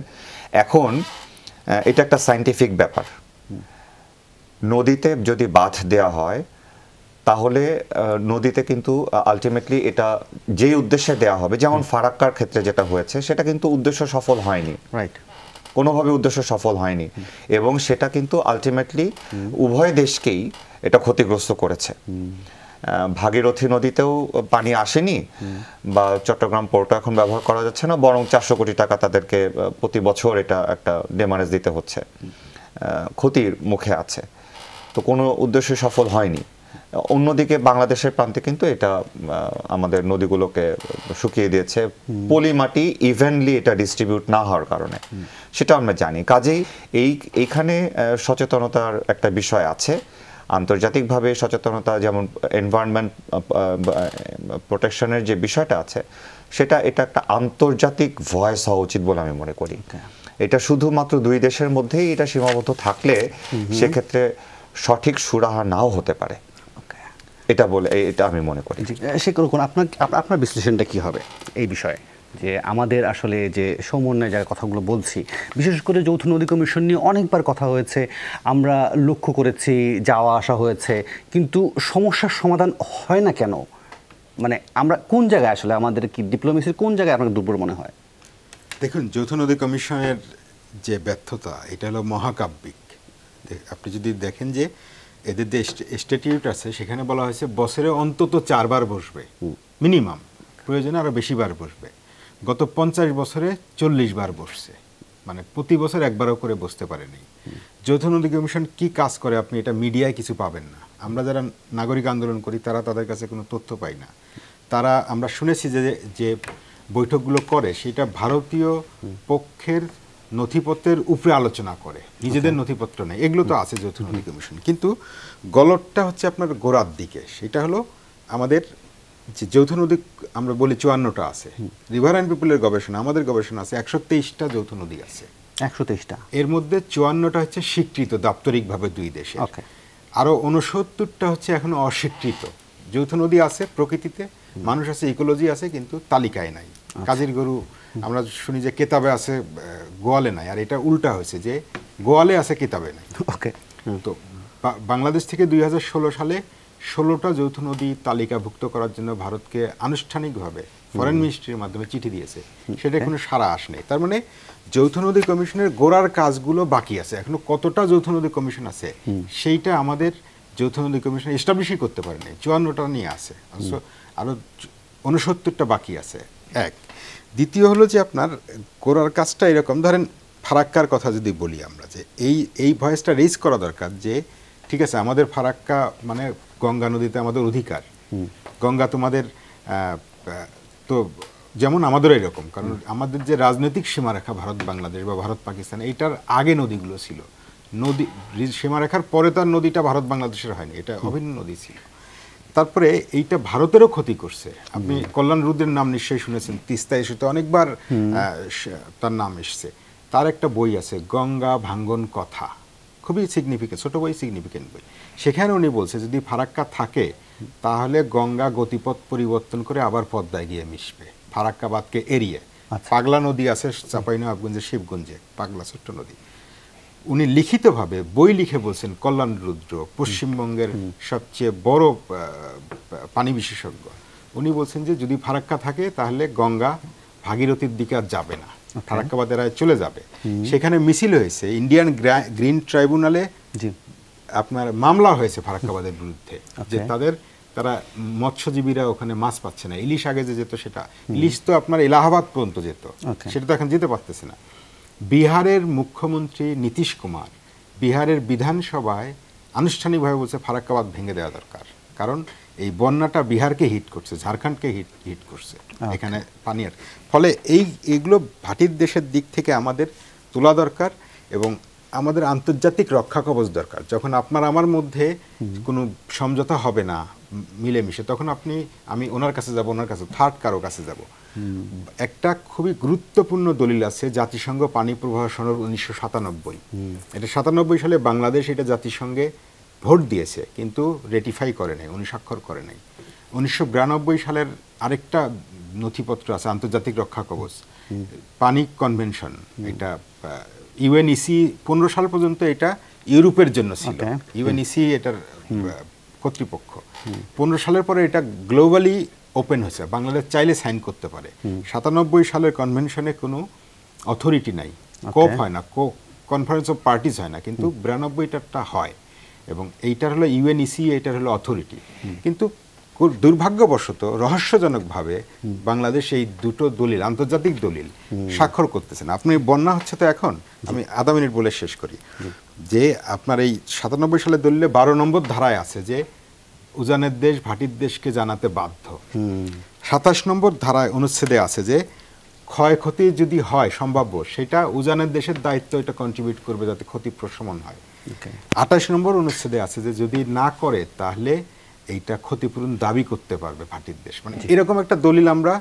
এখন এটা একটা সায়েন্টিফিক ব্যাপার। নদীতে যদি বাঁধ দেওয়া হয়, তাহলে নদীতে কিন্তু আলটিমেটলি এটা যেই উদ্দেশ্যে দেওয়া হবে, যেমন ফারাক্কার ক্ষেত্রে যেটা হয়েছে, সেটা কিন্তু উদ্দেশ্য সফল হয়নি, রাইট, কোনোভাবে উদ্দেশ্য সফল হয়নি, এবং সেটা কিন্তু আলটিমেটলি উভয় দেশকেই এটা ক্ষতিগ্রস্ত করেছে। ভাগীরথী নদীতেও পানি আসেনি, বা চট্টগ্রাম পোর্ট এখন ব্যবহার করা যাচ্ছে না, বরং 400 কোটি টাকা তাদেরকে প্রতি বছর এটা একটা ডেমারেজ দিতে হচ্ছে, ক্ষতির মুখে আছে। তো কোনো উদ্দেশ্য সফল হয়নি। অন্যদিকে বাংলাদেশের প্রান্তে কিন্তু এটা আমাদের নদীগুলোকে শুকিয়ে দিয়েছে, পলি মাটি ইভেনলি এটা ডিস্ট্রিবিউট না হওয়ার কারণে, সেটা আমরা জানি। কাজেই এইখানে সচেতনতার একটা বিষয় আছে, আন্তর্জাতিকভাবে সচেতনতা, যেমন এনভায়রনমেন্ট প্রোটেকশনের যে বিষয়টা আছে, এটা একটা আন্তর্জাতিক ভয়েস হওয়া উচিত বলে আমি মনে করি। এটা শুধুমাত্র দুই দেশের মধ্যেই এটা সীমাবদ্ধ থাকলে সেক্ষেত্রে সঠিক সুরাহা নাও হতে পারে, এটা আমি মনে করি। সেরকম আপনার বিশ্লেষণটা কি হবে এই বিষয়ে, যে আমাদের আসলে যে সমন্বয় যার কথাগুলো বলছি, বিশেষ করে যৌথ নদী কমিশন নিয়ে অনেকবার কথা হয়েছে, আমরা লক্ষ্য করেছি, যাওয়া আসা হয়েছে, কিন্তু সমস্যার সমাধান হয় না কেন? মানে আমরা কোন জায়গায় আসলে, আমাদের কি ডিপ্লোমেসির কোন জায়গায় আপনাকে দুর্বল মনে হয়? দেখুন, যৌথ নদী কমিশনের যে ব্যর্থতা, এটা হলো মহাকাব্যিক। আপনি যদি দেখেন যে এদের যে স্ট্যাটিউট আছে, সেখানে বলা হয়েছে বছরে অন্তত 4 বার বসবে মিনিমাম, প্রয়োজনে আরও বেশি বার বসবে। গত 50 বছরে 40 বার বসছে। মানে প্রতি বছর একবারও করে বসতে পারেনি। যৌথ নদী কমিশন কি কাজ করে আপনি এটা মিডিয়ায় কিছু পাবেন না। আমরা যারা নাগরিক আন্দোলন করি তারা তাদের কাছে কোনো তথ্য পাই না। তারা আমরা শুনেছি যে বৈঠকগুলো করে সেটা ভারতীয় পক্ষের নথিপত্রের উপরে আলোচনা করে, নিজেদের নথিপত্র নেই। এগুলো তো আছে যৌথ নদী কমিশন, কিন্তু গলতটা হচ্ছে আপনার গোড়ার দিকে। সেটা হলো আমাদের যে যৌথ নদী আমরা বলি 54টা আছে, রিভার অ্যান্ড পিপলের গবেষণা, আমাদের গবেষণা আছে 123টা যৌথ নদী আছে। 123টা, এর মধ্যে 54টা হচ্ছে স্বীকৃত দাপ্তরিকভাবে দুই দেশে, আরও 69টা হচ্ছে এখনো অস্বীকৃত। যৌথ নদী আছে প্রকৃতিতে, মানুষ আছে, ইকোলজি আছে, কিন্তু তালিকায় নাই। কাজের গরু আমরা শুনি যে কেতাবে আছে, গোয়ালে নাই, আর এটা উল্টা হয়েছে যে গোয়ালে আছে কেতাবে নাই। ওকে। তো বাংলাদেশ থেকে 2016 সালে 16টা যৌথ নদী তালিকাভুক্ত করার জন্য ভারতকে আনুষ্ঠানিকভাবে ফরেন মিনিস্ট্রির মাধ্যমে চিঠি দিয়েছে, সেটা কোনো সাড়া আসেনি। তার মানে যৌথ নদী কমিশনের গোড়ার কাজগুলো বাকি আছে। এখনো কতটা যৌথ নদী কমিশন আছে সেইটা আমাদের যৌথ নদী কমিশন এস্টাবলিশই করতে পারেনি। 54টা নিয়ে আছে, আরও 69টা বাকি আছে। এক। দ্বিতীয় হলো যে আপনার গোড়ার কাজটা এরকম, ধরেন ফারাক্কার কথা যদি বলি আমরা, যে এই ভয়েসটা রেজ করা দরকার যে ঠিক আছে আমাদের ফারাক্কা মানে গঙ্গা নদীতে আমাদের অধিকার, গঙ্গা তোমাদের তো যেমন আমাদেরও এরকম, কারণ আমাদের যে রাজনৈতিক সীমারেখা ভারত বাংলাদেশ বা ভারত পাকিস্তান, এইটার আগে নদীগুলো ছিল। নদী সীমারেখার পরে তার নদীটা ভারত বাংলাদেশের হয়নি, এটা অভিন্ন নদী ছিল। তারপরে এইটা ভারতেরও ক্ষতি করছে। আপনি কল্যাণ রুদ্রের নাম নিশ্চয়ই শুনেছেন, তিস্তা ইস্যুতে অনেকবার তার নাম এসছে। তার একটা বই আছে গঙ্গা ভাঙ্গন কথা, খুবই সিগনিফিকেন্ট, ছোট বই, সিগনিফিকেন্ট বই। সেখানে উনি বলছে যদি ফারাক্কা থাকে তাহলে গঙ্গা গতিপথ পরিবর্তন করে আবার পদ্মায় গিয়ে মিশবে, ফারাক্কাবাদকে এড়িয়ে। পাগলা নদী আছে চাঁপাইনবাবগঞ্জের শিবগঞ্জে, পাগলা ছোট্ট নদী। উনি লিখিতভাবে বই লিখে বলছেন, কল্যাণ রুদ্র পশ্চিমবঙ্গের সবচেয়ে বড় পানি বিশেষজ্ঞ, উনি বলছেন যে যদি ফারাক্কা থাকে তাহলে গঙ্গা ভাগীরথীর দিকে আর যাবে না, ফারাক্কাবাদের চলে যাবে। সেখানে মিছিল হয়েছে, ইন্ডিয়ান গ্রিন ট্রাইব্যুনালে আপনার মামলা হয়েছে ফারাক্কাবাদের বিরুদ্ধে, যে তারা মৎস্যজীবীরা ওখানে মাছ পাচ্ছে না। ইলিশ আগে যে যেত, সেটা ইলিশ তো আপনার এলাহাবাদ পর্যন্ত যেত, সেটা তো এখন যেতে পারতেছে না। বিহারের মুখ্যমন্ত্রী নীতিশ কুমার বিহারের বিধানসভায় আনুষ্ঠানিকভাবে বলছে ফারাক্কাবাদ ভেঙে দেওয়া দরকার, কারণ এই বন্যাটা বিহারকে হিট করছে, ঝাড়খণ্ডকে হিট করছে, এখানে পানির ফলে এইগুলো ভাটির দেশের দিক থেকে আমাদের তোলা দরকার, এবং আমাদের আন্তর্জাতিক রক্ষা কবচ দরকার। যখন আপনার আমার মধ্যে কোনো সমঝোতা হবে না মিলেমিশে, তখন আমি ওনার কাছে যাব, ওনার কাছে থার্ড কারো কাছে যাব। একটা খুবই গুরুত্বপূর্ণ দলিল আছে জাতিসংঘ পানি প্রবাহ সনদ 1997। এটা 97 সালে বাংলাদেশ এটা জাতিসংঘে ভোট দিয়েছে, কিন্তু রেটিফাই করে নাই, উনি স্বাক্ষর করে নাই। 1992 সালের আরেকটা নথিপত্র আছে আন্তর্জাতিক রক্ষা কবচ, পানি কনভেনশন। এটা ইউএনইসি 15 সাল পর্যন্ত এটা ইউরোপের জন্য ছিল, ইউএনইসি এটার কর্তৃপক্ষ। 15 সালের পরে এটা গ্লোবালি ওপেন হয়েছে, বাংলাদেশ চাইলে সাইন করতে পারে। 97 সালের কনভেনশনে কোনো অথরিটি নাই, কোপ হয় না, কনফারেন্স অফ পার্টিজ হয় না, কিন্তু 92টা হয়, এবং এইটার হলো ইউএনইসি, এইটার হলো অথরিটি। কিন্তু দুর্ভাগ্যবশত রহস্যজনকভাবে বাংলাদেশ এই দুটো দলিল, আন্তর্জাতিক দলিল স্বাক্ষর করতেছে না। আপনি বন্যা হচ্ছে তো এখন, আমি আধা মিনিট বলে শেষ করি, যে আপনার এই 97 সালের দলিলে 12 নম্বর ধারায় আছে যে উজানের দেশ ভাটির দেশকে জানাতে বাধ্য। 27 নম্বর ধারায় অনুচ্ছেদে আছে যে ক্ষয়ক্ষতি যদি হয় সম্ভাব্য, সেটা উজানের দেশের দায়িত্ব, এটা কন্ট্রিবিউট করবে যাতে ক্ষতি প্রশমন হয়। 28 নম্বর অনুচ্ছেদে আছে যে যদি না করে তাহলে এইটা ক্ষতিপূরণ দাবি করতে পারবে ভাটির দেশ। মানে এরকম একটা দলিল আমরা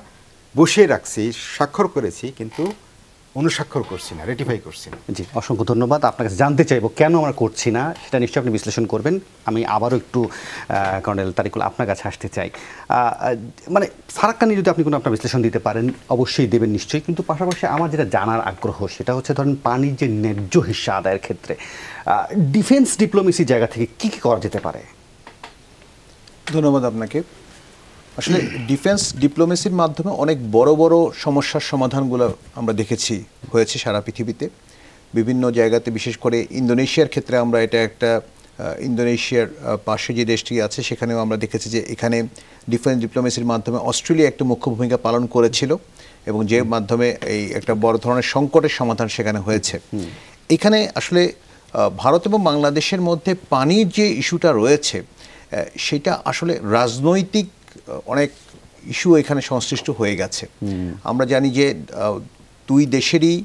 বসিয়ে রাখছি, স্বাক্ষর করেছি, কিন্তু অনুস্বাক্ষর করছি না, রেটিফাই করছি না। জি, অসংখ্য ধন্যবাদ। আপনার কাছে জানতে চাইবো কেন আমরা করছি না, সেটা নিশ্চয়ই আপনি বিশ্লেষণ করবেন। আমি আবারও একটু কর্নেল তারিকুল আপনার কাছে আসতে চাই। মানে ফারাক্কা নিয়ে যদি আপনি কোনো আপনার বিশ্লেষণ দিতে পারেন অবশ্যই দেবেন নিশ্চয়ই, কিন্তু পাশাপাশি আমার যেটা জানার আগ্রহ সেটা হচ্ছে ধরেন পানির যে ন্যায্য হিস্সা আদায়ের ক্ষেত্রে ডিফেন্স ডিপ্লোমেসির জায়গা থেকে কী কী করা যেতে পারে? ধন্যবাদ আপনাকে। আসলে ডিফেন্স ডিপ্লোমেসির মাধ্যমে অনেক বড় বড় সমস্যার সমাধানগুলো আমরা দেখেছি হয়েছে সারা পৃথিবীতে বিভিন্ন জায়গাতে, বিশেষ করে ইন্দোনেশিয়ার ক্ষেত্রে আমরা এটা একটা ইন্দোনেশিয়ার পাশে যে দেশটি আছে সেখানেও আমরা দেখেছি যে এখানে ডিফেন্স ডিপ্লোমেসির মাধ্যমে অস্ট্রেলিয়া একটা মুখ্য ভূমিকা পালন করেছিল এবং যে মাধ্যমে এই একটা বড় ধরনের সংকটের সমাধান সেখানে হয়েছে। এখানে আসলে ভারত এবং বাংলাদেশের মধ্যে পানির যে ইস্যুটা রয়েছে সেটা আসলে রাজনৈতিক অনেক ইস্যু এখানে সংশ্লিষ্ট হয়ে গেছে। আমরা জানি যে দুই দেশেরই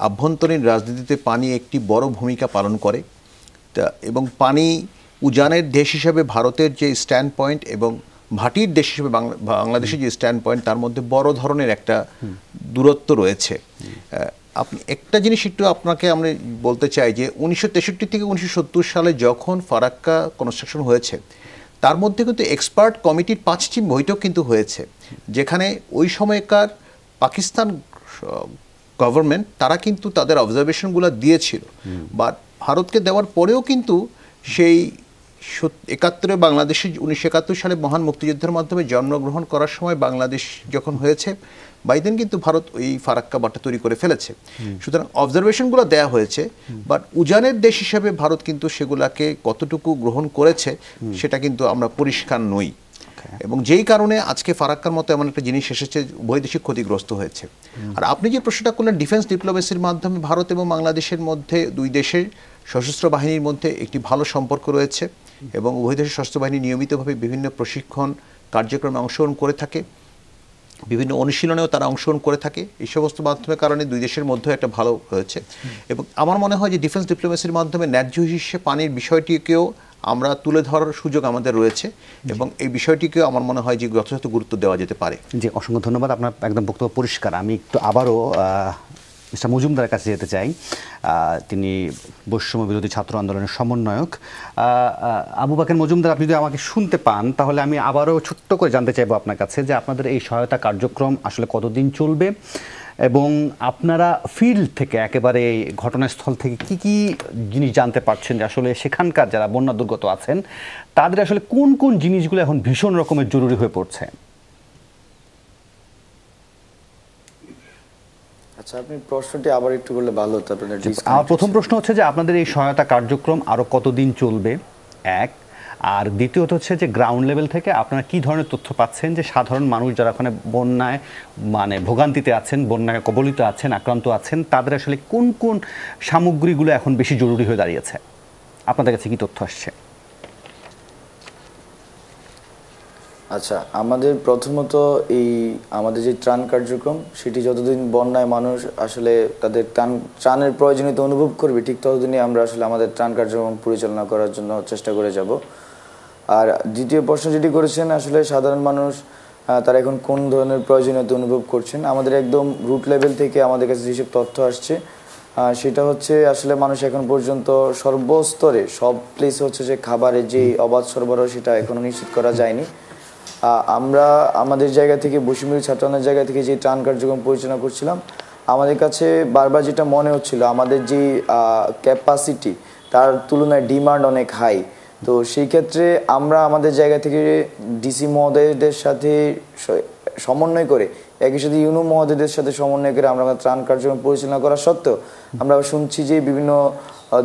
আভ্যন্তরীণ রাজনীতিতে পানি একটি বড় ভূমিকা পালন করে এবং পানি উজানের দেশ হিসেবে ভারতের যে স্ট্যান্ড পয়েন্ট এবং ভাটির দেশ হিসেবে বাংলাদেশের যে স্ট্যান্ড পয়েন্ট তার মধ্যে বড় ধরনের একটা দূরত্ব রয়েছে। আপনি একটা জিনিস একটু আপনাকে আমরা বলতে চাই যে 1963 থেকে 1970 সালে যখন ফারাক্কা কনস্ট্রাকশন হয়েছে তার মধ্যে কিন্তু এক্সপার্ট কমিটির 5টি বৈঠক কিন্তু হয়েছে, যেখানে ওই সময়কার পাকিস্তান গভর্নমেন্ট তারা কিন্তু তাদের অবজারভেশনগুলো দিয়েছিল, বাট ভারতকে দেওয়ার পরেও কিন্তু সেই 71 বাংলাদেশে 1971 সালে মহান মুক্তিযুদ্ধের মাধ্যমে জন্মগ্রহণ করার সময় বাংলাদেশ যখন হয়েছে বাইদেন কিন্তু ভারত ওই ফারাক্কা বাটা তৈরি করে ফেলেছে। সুতরাং অবজারভেশনগুলো দেয়া হয়েছে, বাট উজানের দেশ হিসেবে ভারত কিন্তু সেগুলাকে কতটুকু গ্রহণ করেছে সেটা কিন্তু আমরা পরিষ্কার নই, এবং যেই কারণে আজকে ফারাক্কার মতো এমন একটা জিনিস এসেছে উভয় দেশই ক্ষতিগ্রস্ত হয়েছে। আর আপনি যে প্রশ্নটা করলেন ডিফেন্স ডিপ্লোমেসির মাধ্যমে ভারত এবং বাংলাদেশের মধ্যে দুই দেশের সশস্ত্র বাহিনীর মধ্যে একটি ভালো সম্পর্ক রয়েছে এবং উভয় দেশের সশস্ত্র বাহিনী নিয়মিতভাবে বিভিন্ন প্রশিক্ষণ কার্যক্রমে অংশগ্রহণ করে থাকে, বিভিন্ন অনুশীলনেও তারা অংশগ্রহণ করে থাকে। এই সমস্ত মাধ্যমের কারণে দুই দেশের মধ্যে একটা ভালো হয়েছে এবং আমার মনে হয় যে ডিফেন্স ডিপ্লোমেসির মাধ্যমে ন্যায্য হিসেবে পানির বিষয়টিকেও আমরা তুলে ধরার সুযোগ আমাদের রয়েছে এবং এই বিষয়টিকেও আমার মনে হয় যে যথাযথ গুরুত্ব দেওয়া যেতে পারে। জি, অসংখ্য ধন্যবাদ। আপনার একদম বক্তব্য পরিষ্কার। আমি একটু আবারও মিস্টার মজুমদারের কাছে যেতে চাই। তিনি বৈষম্য বিরোধী ছাত্র আন্দোলনের সমন্বয়ক। আবু বাকের মজুমদার, আপনি যদি আমাকে শুনতে পান তাহলে আমি আবারও ছোট্ট করে জানতে চাইবো আপনার কাছে যে আপনাদের এই সহায়তা কার্যক্রম আসলে কতদিন চলবে এবং আপনারা ফিল্ড থেকে একেবারে ঘটনাস্থল থেকে কি কি জিনিস জানতে পারছেন যে আসলে সেখানকার যারা বন্যা দুর্গত আছেন তাদের আসলে কোন কোন জিনিসগুলো এখন ভীষণ রকমের জরুরি হয়ে পড়ছে? আচ্ছা, আপনি প্রশ্নটি আবার একটু বললে ভালো হতো। আমার প্রথম প্রশ্ন হচ্ছে যে আপনাদের এই সহায়তা কার্যক্রম আরো কতদিন চলবে, এক। আর দ্বিতীয়ত হচ্ছে যে গ্রাউন্ড লেভেল থেকে আপনারা কি ধরনের তথ্য পাচ্ছেন যে সাধারণ মানুষ যারা ওখানে বন্যায় ভোগান্তিতে আছেন, বন্যায় কবলিত আছেন, আক্রান্ত আছেন, তাদের আসলে কোন কোন সামগ্রীগুলো এখন বেশি জরুরি হয়ে দাঁড়িয়েছে? আপনাদের কাছে কি তথ্য আসছে? আচ্ছা, আমাদের প্রথমত আমাদের যে ত্রাণ কার্যক্রম সেটি যতদিন বন্যায় মানুষ আসলে তাদের ত্রাণের প্রয়োজনীয়তা অনুভব করবে ঠিক ততদিনই আমরা আসলে আমাদের ত্রাণ কার্যক্রম পরিচালনা করার জন্য চেষ্টা করে যাব। আর দ্বিতীয় প্রশ্ন যেটি করেছেন আসলে সাধারণ মানুষ তারা এখন কোন ধরনের প্রয়োজনীয়তা অনুভব করছেন, আমাদের একদম রুট লেভেল থেকে আমাদের কাছে যেসব তথ্য আসছে সেটা হচ্ছে আসলে মানুষ এখন পর্যন্ত সর্বস্তরে সব প্লেসে হচ্ছে যে খাবারের যে অবাধ সরবরাহ সেটা এখনও নিশ্চিত করা যায়নি। আমরা আমাদের জায়গা থেকে বৈষম্য ছাত্রানের জায়গা থেকে যে ত্রাণ কার্যক্রম পরিচালনা করছিলাম আমাদের কাছে বারবার যেটা মনে হচ্ছিল আমাদের যে ক্যাপাসিটি তার তুলনায় ডিমান্ড অনেক হাই। তো সেই ক্ষেত্রে আমরা আমাদের জায়গা থেকে ডিসি মহোদয়দের সাথে সমন্বয় করে একই সাথে ইউনো মহোদয়দের সাথে সমন্বয় করে আমরা ত্রাণ কার্যক্রম পরিচালনা করা সত্ত্বেও আমরা শুনছি যে বিভিন্ন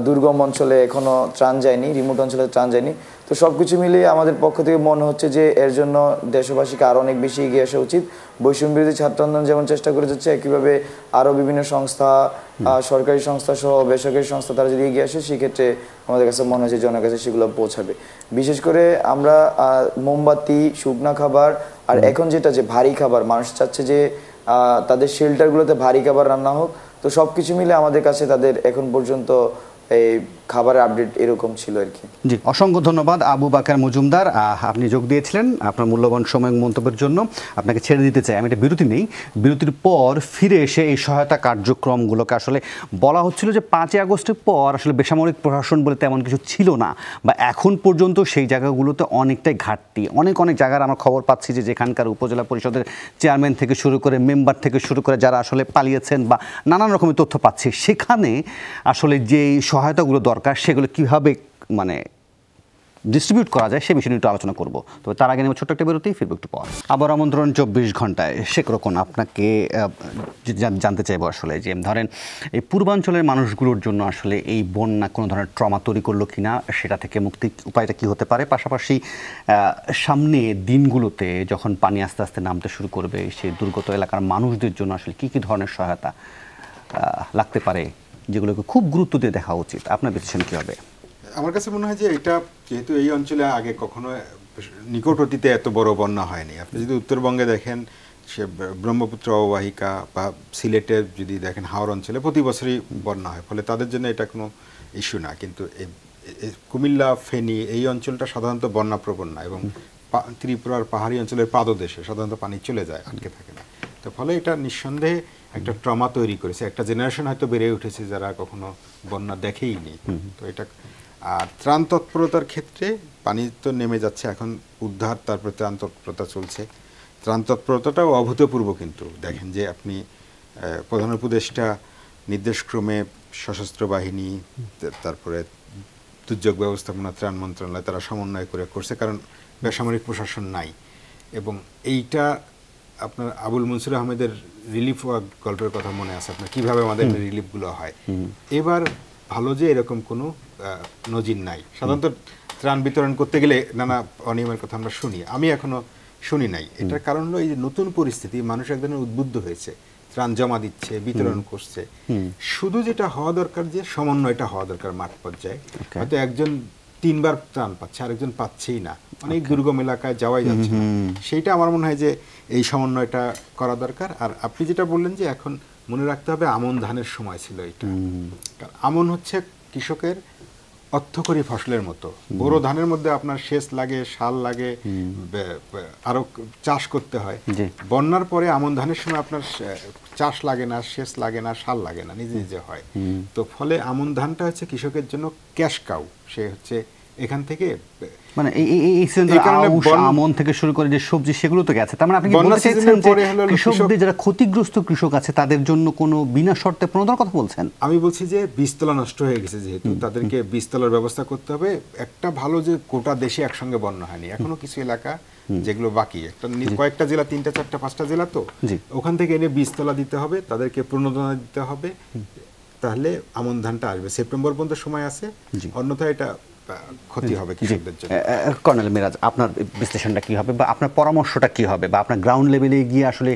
দুর্গম অঞ্চলে এখনও ত্রাণ যায়নি, রিমোট অঞ্চলে ত্রাণ যায়নি। তো সব কিছু মিলিয়ে আমাদের পক্ষ থেকে মনে হচ্ছে যে এর জন্য দেশবাসীকে আরও অনেক বেশি এগিয়ে আসা উচিত। বৈষম্য বিরোধী ছাত্র আন্দোলন যেমন চেষ্টা করে যাচ্ছে একইভাবে আরও বিভিন্ন সংস্থা, সরকারি সংস্থা সহ বেসরকারি সংস্থা তারা যদি এগিয়ে আসে সেক্ষেত্রে আমাদের কাছে মনে হচ্ছে জনের কাছে সেগুলো পৌঁছাবে। বিশেষ করে আমরা মোমবাতি, শুকনা খাবার আর এখন যেটা যে ভারী খাবার, মানুষ চাচ্ছে যে তাদের শেল্টারগুলোতে ভারী খাবার রান্না হোক। তো সব কিছু মিলে আমাদের কাছে তাদের এখন পর্যন্ত এই খাবারের আপডেট এরকম ছিল আর কি। জি, অসংখ্য ধন্যবাদ আবু বাকার মজুমদার, আপনি যোগ দিয়েছিলেন আপনার মূল্যবান সময় মন্তব্যের জন্য। আপনাকে ছেড়ে দিতে চাই, আমি একটা বিরতি নেই, বিরতির পর ফিরে এসে এই সহায়তা কার্যক্রমগুলোকে আসলে বলা হচ্ছিল যে 5ই আগস্টের পর আসলে বেসামরিক প্রশাসন বলে তেমন কিছু ছিল না বা এখন পর্যন্ত সেই জায়গাগুলোতে অনেকটাই ঘাটতি। অনেক জায়গার আমরা খবর পাচ্ছি যে যেখানকার উপজেলা পরিষদের চেয়ারম্যান থেকে শুরু করে মেম্বার থেকে শুরু করে যারা আসলে পালিয়েছেন বা নানান রকমের তথ্য পাচ্ছি, সেখানে আসলে যেই সহায়তাগুলো দরকার সেগুলো কীভাবে ডিস্ট্রিবিউট করা যায় সে বিষয়ে একটু আলোচনা করব। তবে তার আগে নেব ছোট্ট একটা বিরতি, ফিরবো একটু পর। আবার আমন্ত্রণ 24 ঘন্টায়। শেখ রোকন, আপনাকে জানতে চাইবো আসলে যে ধরেন এই পূর্বাঞ্চলের মানুষগুলোর জন্য আসলে এই বন্যা কোনো ধরনের ট্রমা তৈরি করলো কিনা, সেটা থেকে মুক্তির উপায়টা কি হতে পারে, পাশাপাশি সামনে দিনগুলোতে যখন পানি আস্তে আস্তে নামতে শুরু করবে সেই দুর্গত এলাকার মানুষদের জন্য আসলে কী কী ধরনের সহায়তা লাগতে পারে, যেগুলোকে খুব গুরুত্ব দিয়ে দেখা উচিত, আপনার বিশ্লেষণ কী হবে? আমার কাছে মনে হয় যে এটা যেহেতু এই অঞ্চলে আগে কখনো নিকট অতীতে এত বড় বন্যা হয়নি। আপনি যদি উত্তরবঙ্গে দেখেন, সে ব্রহ্মপুত্র অববাহিকা বা সিলেটে যদি দেখেন, হাওড় অঞ্চলে প্রতি বছরই বন্যা হয়, ফলে তাদের জন্য এটা কোনো ইস্যু না। কিন্তু কুমিল্লা, ফেনী এই অঞ্চলটা সাধারণত বন্যাপ্রবণ না, এবং ত্রিপুরার পাহাড়ি অঞ্চলের পাদদেশে সাধারণত পানি চলে যায়, আটকে থাকে না। তো ফলে এটা নিঃসন্দেহে একটা ট্রমা তৈরি করেছে। একটা জেনারেশন হয়তো বেড়ে উঠেছে যারা কখনো বন্যা দেখেইনি। তো এটা আর ত্রাণ তৎপরতার ক্ষেত্রে পানি তো নেমে যাচ্ছে, এখন উদ্ধার, তারপরে ত্রাণ তৎপরতা চলছে। ত্রাণ তৎপরতাটাও অভূতপূর্ব। কিন্তু দেখেন যে আপনি প্রধান উপদেষ্টা নির্দেশক্রমে সশস্ত্র বাহিনী, তারপরে দুর্যোগ ব্যবস্থাপনা, ত্রাণ মন্ত্রণালয় তারা সমন্বয় করছে, কারণ বেসামরিক প্রশাসন নাই। এবং এইটা আপনার আবুল মনসুর আহমেদের রিলিফ ওয়ার্ক গল্পের কথা মনে আছে আপনার, কীভাবে আমাদের রিলিফগুলো হয়। এবার ভালো যে এরকম কোনো নজির নাই। সাধারণত ত্রাণ বিতরণ করতে গেলে নানা অনিয়মের কথা আমরা শুনি, আমি এখনো শুনি নাই। এটার কারণ হলো এই যে নতুন পরিস্থিতি, মানুষ এক ধরনের উদ্বুদ্ধ হয়েছে, ত্রাণ জমা দিচ্ছে, বিতরণ করছে। শুধু যেটা হওয়া দরকার যে সমন্বয়টা হওয়া দরকার মাঠ পর্যায়ে। হয়তো একজন 3 বার ত্রাণ পাচ্ছে, আরেকজন পাচ্ছেই না, অনেক দুর্গম এলাকায় যাওয়াই যাচ্ছে না। সেইটা আমার মনে হয় যে এই সমন্বয়টা করা দরকার। আর আপনি যেটা বললেন যে এখন মনে রাখতে হবে আমন ধানের সময় ছিল এটা। আমন হচ্ছে কৃষকের অর্থকরী ফসলের মতো। বোরো ধানের মধ্যে আপনার সেচ লাগে, সার লাগে, আরো চাষ করতে হয়। বন্যার পরে আমন ধানের সময় আপনার চাষ লাগে না, সেচ লাগে না, সার লাগে না, নিজে নিজে হয়। তো ফলে আমন ধানটা হচ্ছে কৃষকের জন্য ক্যাশ কাউ। সে হচ্ছে এখান থেকে মানে এই আমন থেকে শুরু করে যে সবজি সেগুলো তো গেছে। তার মানে আপনি কি বলতে চাইছেন যে কৃষকদের যারা ক্ষতিগ্রস্ত কৃষক আছে তাদের জন্য কোনো বিনা শর্তে প্রণোদনার কথা বলছেন? আমি বলছি যে বীজতলা নষ্ট হয়ে গেছে, যেহেতু তাদেরকে বীজতলার ব্যবস্থা করতে হবে। একটা ভালো যে গোটা দেশে একসঙ্গে বন্যা হয়নি, এখনো কিছু এলাকা যেগুলো বাকি, একটা কয়েকটা জেলা, 3টা 4টা 5টা জেলা, তো ওখান থেকে এনে বীজতলা দিতে হবে, তাদেরকে প্রণোদনা দিতে হবে, তাহলে আমন ধানটা আসবে। সেপ্টেম্বর পর্যন্ত সময় আছে, অন্যথায় এটা ক্ষতি হবে কৃষকদের জন্য। কর্নেল মিরাজ, আপনার বিশ্লেষণটা কি হবে বা আপনার পরামর্শটা কি হবে, বা আপনার গ্রাউন্ড লেভেলে গিয়ে আসলে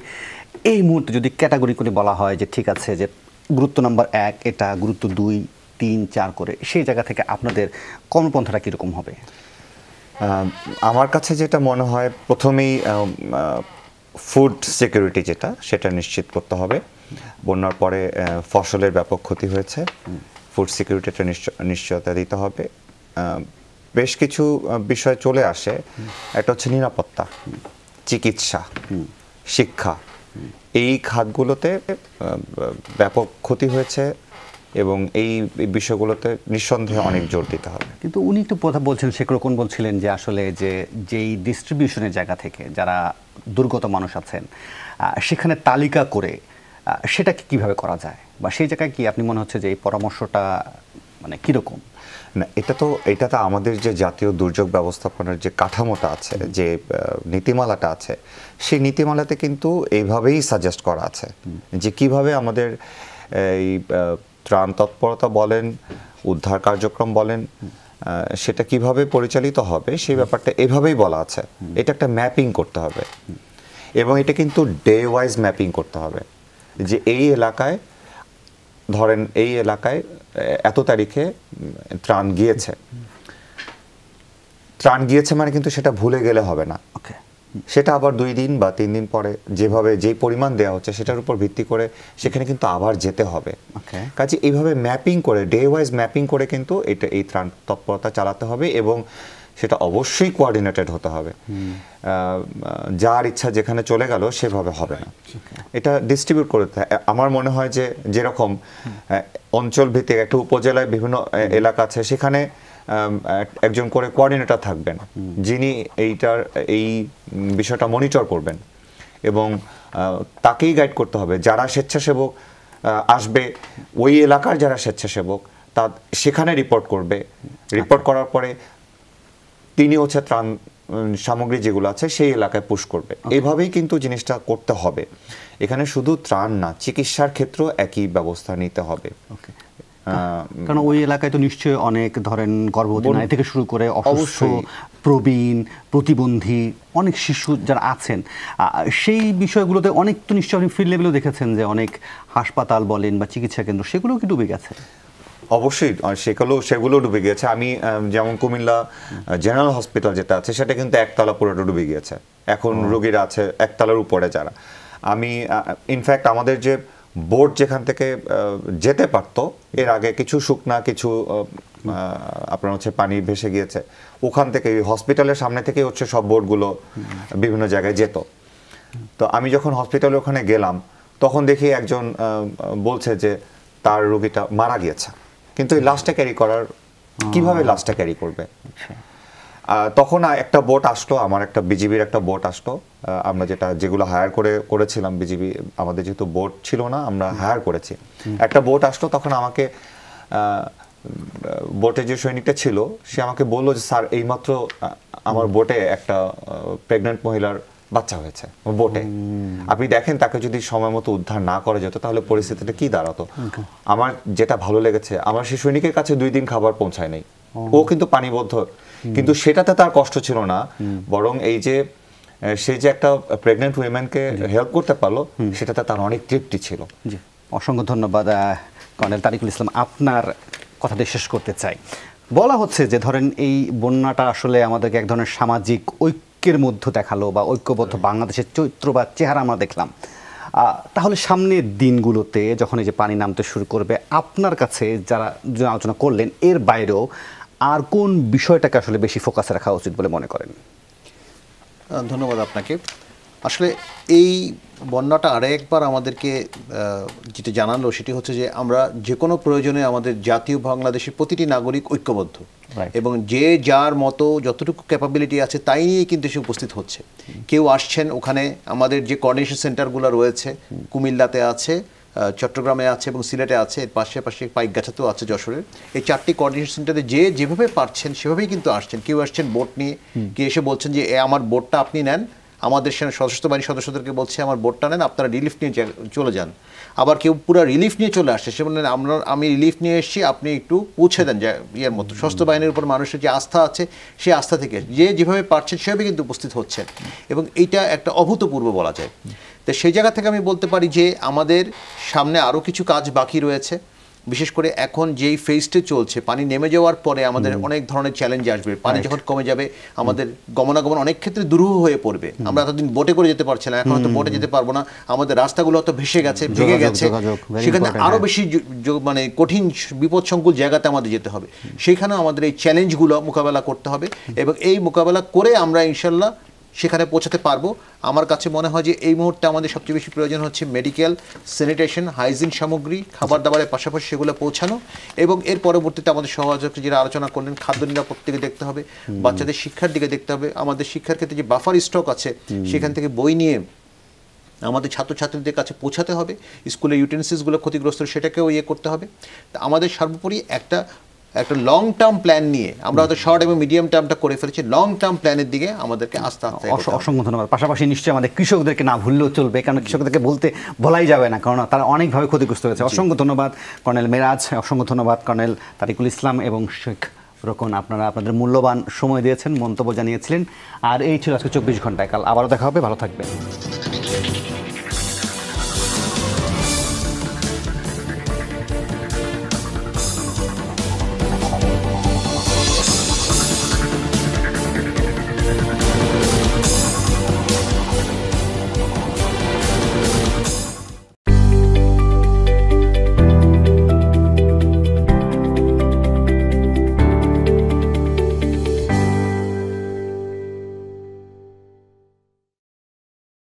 এই মুহূর্তে যদি ক্যাটাগরি করে বলা হয় যে ঠিক আছে যে গুরুত্ব নাম্বার 1 এটা, গুরুত্ব 2, 3, 4 করে, সেই জায়গা থেকে আপনাদের কর্মপন্থাটা কীরকম হবে? আমার কাছে যেটা মনে হয়, প্রথমেই ফুড সিকিউরিটি যেটা, সেটা নিশ্চিত করতে হবে। বন্যার পরে ফসলের ব্যাপক ক্ষতি হয়েছে, ফুড সিকিউরিটিটা নিশ্চয়তা দিতে হবে। বেশ কিছু বিষয় চলে আসে, একটা হচ্ছে নিরাপত্তা, চিকিৎসা, শিক্ষা। এই খাতগুলোতে ব্যাপক ক্ষতি হয়েছে এবং এই বিষয়গুলোতে নিঃসন্দেহে অনেক জোর দিতে হবে। কিন্তু উনি একটু কথা বলছেন, শেখ রোকন বলছিলেন যে আসলে যেই ডিস্ট্রিবিউশনের জায়গা থেকে যারা দুর্গত মানুষ আছেন সেখানে তালিকা করে সেটাকে কিভাবে করা যায়, বা সেই জায়গায় কি আপনি মনে হচ্ছে যে এই পরামর্শটা মানে কীরকম? না, এটা তো আমাদের যে জাতীয় দুর্যোগ ব্যবস্থাপনার যে কাঠামোটা আছে, যে নীতিমালাটা আছে, সেই নীতিমালাতে কিন্তু এইভাবেই সাজেস্ট করা আছে যে কিভাবে আমাদের এই ত্রাণ তৎপরতা বলেন, উদ্ধার কার্যক্রম বলেন, সেটা কিভাবে পরিচালিত হবে সেই ব্যাপারটা এভাবেই বলা আছে। এটা একটা ম্যাপিং করতে হবে, এবং এটা কিন্তু ডে ওয়াইজ ম্যাপিং করতে হবে যে এই এলাকায়, ধরেন এই এলাকায় এত তারিখে ত্রাণ গিয়েছে মানে কিন্তু সেটা ভুলে গেলে হবে না। সেটা আবার 2 দিন বা 3 দিন পরে যেই পরিমাণ দেওয়া হচ্ছে সেটার উপর ভিত্তি করে সেখানে কিন্তু আবার যেতে হবে। কাজে এইভাবে ম্যাপিং করে, ডে ওয়াইজ ম্যাপিং করে কিন্তু এই ত্রাণ তৎপরতা চালাতে হবে, এবং সেটা অবশ্যই কোঅর্ডিনেটেড হতে হবে। যার ইচ্ছা যেখানে চলে গেল সেভাবে হবে না, এটা ডিস্ট্রিবিউট করতে। আমার মনে হয় যে যেরকম অঞ্চল ভিত্তিক একটা উপজেলায় বিভিন্ন এলাকা আছে, সেখানে একজন করে কোঅর্ডিনেটর থাকবেন যিনি এই বিষয়টা মনিটর করবেন, এবং তাকেই গাইড করতে হবে। যারা স্বেচ্ছাসেবক আসবে, ওই এলাকার যারা স্বেচ্ছাসেবক সেখানে রিপোর্ট করবে, রিপোর্ট করার পরে তিনি হচ্ছে ত্রাণ সামগ্রী যেগুলো আছে সেই এলাকায় পুশ করবে। এইভাবেই কিন্তু জিনিসটা করতে হবে। এখানে শুধু ত্রাণ না, চিকিৎসার ক্ষেত্রেও একই ব্যবস্থা নিতে হবে। কারণ ওই এলাকায় তো নিশ্চয়ই অনেক ধরেন গর্ভবতী নারী থেকে শুরু করে অসুস্থ, প্রবীণ, প্রতিবন্ধী অনেক শিশু যারা আছেন, সেই বিষয়গুলোতে অনেক তো নিশ্চয়ই আপনি ফিল্ড লেভেলেও দেখেছেন যে অনেক হাসপাতাল বলেন বা চিকিৎসা কেন্দ্র সেগুলোও কি ডুবে গেছে? অবশ্যই সেগুলো ডুবে গিয়েছে। আমি যেমন কুমিল্লা জেনারেল হসপিটাল যেটা আছে সেটা কিন্তু একতলা পুরোটা ডুবে গিয়েছে। এখন রোগীরা আছে একতলার উপরে যারা। আমি ইনফ্যাক্ট আমাদের যে বোট যেখান থেকে যেতে পারতো এর আগে কিছু শুকনা কিছু আপনার হচ্ছে পানি ভেসে গিয়েছে, ওখান থেকে হসপিটালের সামনে থেকে হচ্ছে সব বোটগুলো বিভিন্ন জায়গায় যেত। তো আমি যখন হসপিটালে ওখানে গেলাম তখন দেখি একজন বলছে যে তার রোগীটা মারা গিয়েছে, কিন্তু এই লাশটা ক্যারি করার কিভাবে লাশটা ক্যারি করবে? তখন একটা বোট আসলো, আমার একটা বিজিবির একটা বোট আসলো। আমরা যেগুলো হায়ার করেছিলাম, বিজিবি আমাদের যেহেতু বোট ছিল না আমরা হায়ার করেছি, একটা বোট আসলো। তখন আমাকে বোটে যে সৈনিকটা ছিল সে আমাকে বললো যে স্যার এইমাত্র আমার বোটে একটা প্রেগন্যান্ট মহিলার বাচ্চা হয়েছে বোটে। আপনি দেখেন তাকে যদি সময় মতো উদ্ধার না করা যেত তাহলে পরিস্থিতিটা কি দাঁড়াতো। আমার যেটা ভালো লেগেছে, আমার সেই সৈনিকের কাছে 2 দিন খাবার পৌঁছায় নাই, ও কিন্তু পানিবদ্ধ, কিন্তু সেটাতে তার কষ্ট ছিল না, বরং এই যে সে যে একটা প্রেগন্যান্ট উইমেনকে হেল্প করতে পারলো সেটাতে তার অনেক তৃপ্তি ছিল। জি, অসংখ্য ধন্যবাদ কর্নেল তারিকুল ইসলাম। আপনার কথাটা শেষ করতে চাই। বলা হচ্ছে যে ধরেন এই বন্যাটা আসলে আমাদেরকে এক ধরনের সামাজিক ঐক্যের মধ্যে দেখালো বা ঐক্যবদ্ধ বাংলাদেশের চরিত্র বা চেহারা আমরা দেখলাম। তাহলে সামনের দিনগুলোতে যখন এই যে পানি নামতে শুরু করবে, আপনার কাছে যারা আলোচনা করলেন এর বাইরেও আর কোন বিষয়টাকে আসলে বেশি ফোকাসে রাখা উচিত বলে মনে করেন? ধন্যবাদ আপনাকে। আসলে এই বন্যাটা আরেকবার আমাদেরকে যেটা জানালো সেটি হচ্ছে যে আমরা যে কোনো প্রয়োজনে আমাদের জাতীয় বাংলাদেশের প্রতিটি নাগরিক ঐক্যবদ্ধ এবং যে যার মতো যতটুকু ক্যাপাবিলিটি আছে তাই নিয়ে কিন্তু সে উপস্থিত হচ্ছে। কেউ আসছেন, ওখানে আমাদের যে কোঅর্ডিনেশন সেন্টারগুলো রয়েছে কুমিল্লাতে আছে, চট্টগ্রামে আছে এবং সিলেটে আছে, এর পাশাপাশি পাইকগাছাতেও আছে যশোরের। এই 4টি কোঅর্ডিনেশন সেন্টারে যেভাবে পারছেন সেভাবেই কিন্তু আসছেন। কেউ আসছেন বোট নিয়ে, কেউ এসে বলছেন যে আমার বোটটা আপনি নেন, আমাদের সশস্ত্র বাহিনীর সদস্যদেরকে বলছে আমার বোটটা নেন, আপনারা রিলিফ নিয়ে চলে যান। আবার কেউ পুরো রিলিফ নিয়ে চলে আসছে, সে বললেন আমি রিলিফ নিয়ে এসেছি, আপনি একটু পৌঁছে দেন ইয়ের মতো। সশস্ত্র বাহিনীর উপর মানুষের যে আস্থা আছে সেই আস্থা থেকে যেভাবে পারছেন সেভাবে কিন্তু উপস্থিত হচ্ছেন এবং এইটা একটা অভূতপূর্ব বলা যায়। তো সেই জায়গা থেকে আমি বলতে পারি যে আমাদের সামনে আরও কিছু কাজ বাকি রয়েছে। বিশেষ করে এখন যেই ফেজটা চলছে, পানি নেমে যাওয়ার পরে আমাদের অনেক ধরনের চ্যালেঞ্জ আসবে। পানি যখন কমে যাবে আমাদের গমনাগমন অনেক ক্ষেত্রে দুরূহ হয়ে পড়বে। আমরা এতদিন বোটে করে যেতে পারছিলাম, এখন হয়তো বোটে যেতে পারবো না, আমাদের রাস্তাগুলো হয়তো ভেসে গেছে, ভেঙে গেছে, সেখানে আরও বেশি মানে কঠিন বিপদসংকুল জায়গাতে আমাদের যেতে হবে। সেখানেও আমাদের এই চ্যালেঞ্জগুলো মোকাবেলা করতে হবে এবং এই মোকাবেলা করে আমরা ইনশাল্লাহ সেখানে পৌঁছাতে পারবো। আমার কাছে মনে হয় যে এই মুহূর্তে আমাদের সবচেয়ে বেশি প্রয়োজন হচ্ছে মেডিকেল, স্যানিটেশন, হাইজিন সামগ্রী, খাবার দাবারের পাশাপাশি সেগুলো পৌঁছানো এবং এর পরবর্তীতে আমাদের সহযোগী যারা আলোচনা করলেন খাদ্য নিরাপত্তার দিকে দেখতে হবে, বাচ্চাদের শিক্ষার দিকে দেখতে হবে। আমাদের শিক্ষার ক্ষেত্রে যে বাফার স্টক আছে সেখান থেকে বই নিয়ে আমাদের ছাত্রছাত্রীদের কাছে পৌঁছাতে হবে। স্কুলের ইউটেন্সিলসগুলো ক্ষতিগ্রস্ত সেটাকেও করতে হবে। তা আমাদের সর্বোপরি একটা লং টার্ম প্ল্যান নিয়ে, আমরা হয়তো শর্ট এবং মিডিয়াম টার্মটা করে ফেলেছি, লং টার্ম প্ল্যানের দিকে আমাদেরকে আস্তে আস্তে। অসংখ্য ধন্যবাদ। পাশাপাশি নিশ্চয়ই আমাদের কৃষকদেরকে না ভুললেও চলবে, কারণ কৃষকদেরকে বলাই যাবে না, কারণ তারা অনেকভাবে ক্ষতিগ্রস্ত হয়েছে। অসংখ্য ধন্যবাদ কর্নেল মেরাজ, অসংখ্য ধন্যবাদ কর্নেল তারিকুল ইসলাম এবং শেখ রোকন। আপনারা আপনাদের মূল্যবান সময় দিয়েছেন, মন্তব্য জানিয়েছিলেন। আর এই ছিল আজকে 24 ঘন্টায়। কাল আবারও দেখা হবে, ভালো থাকবেন।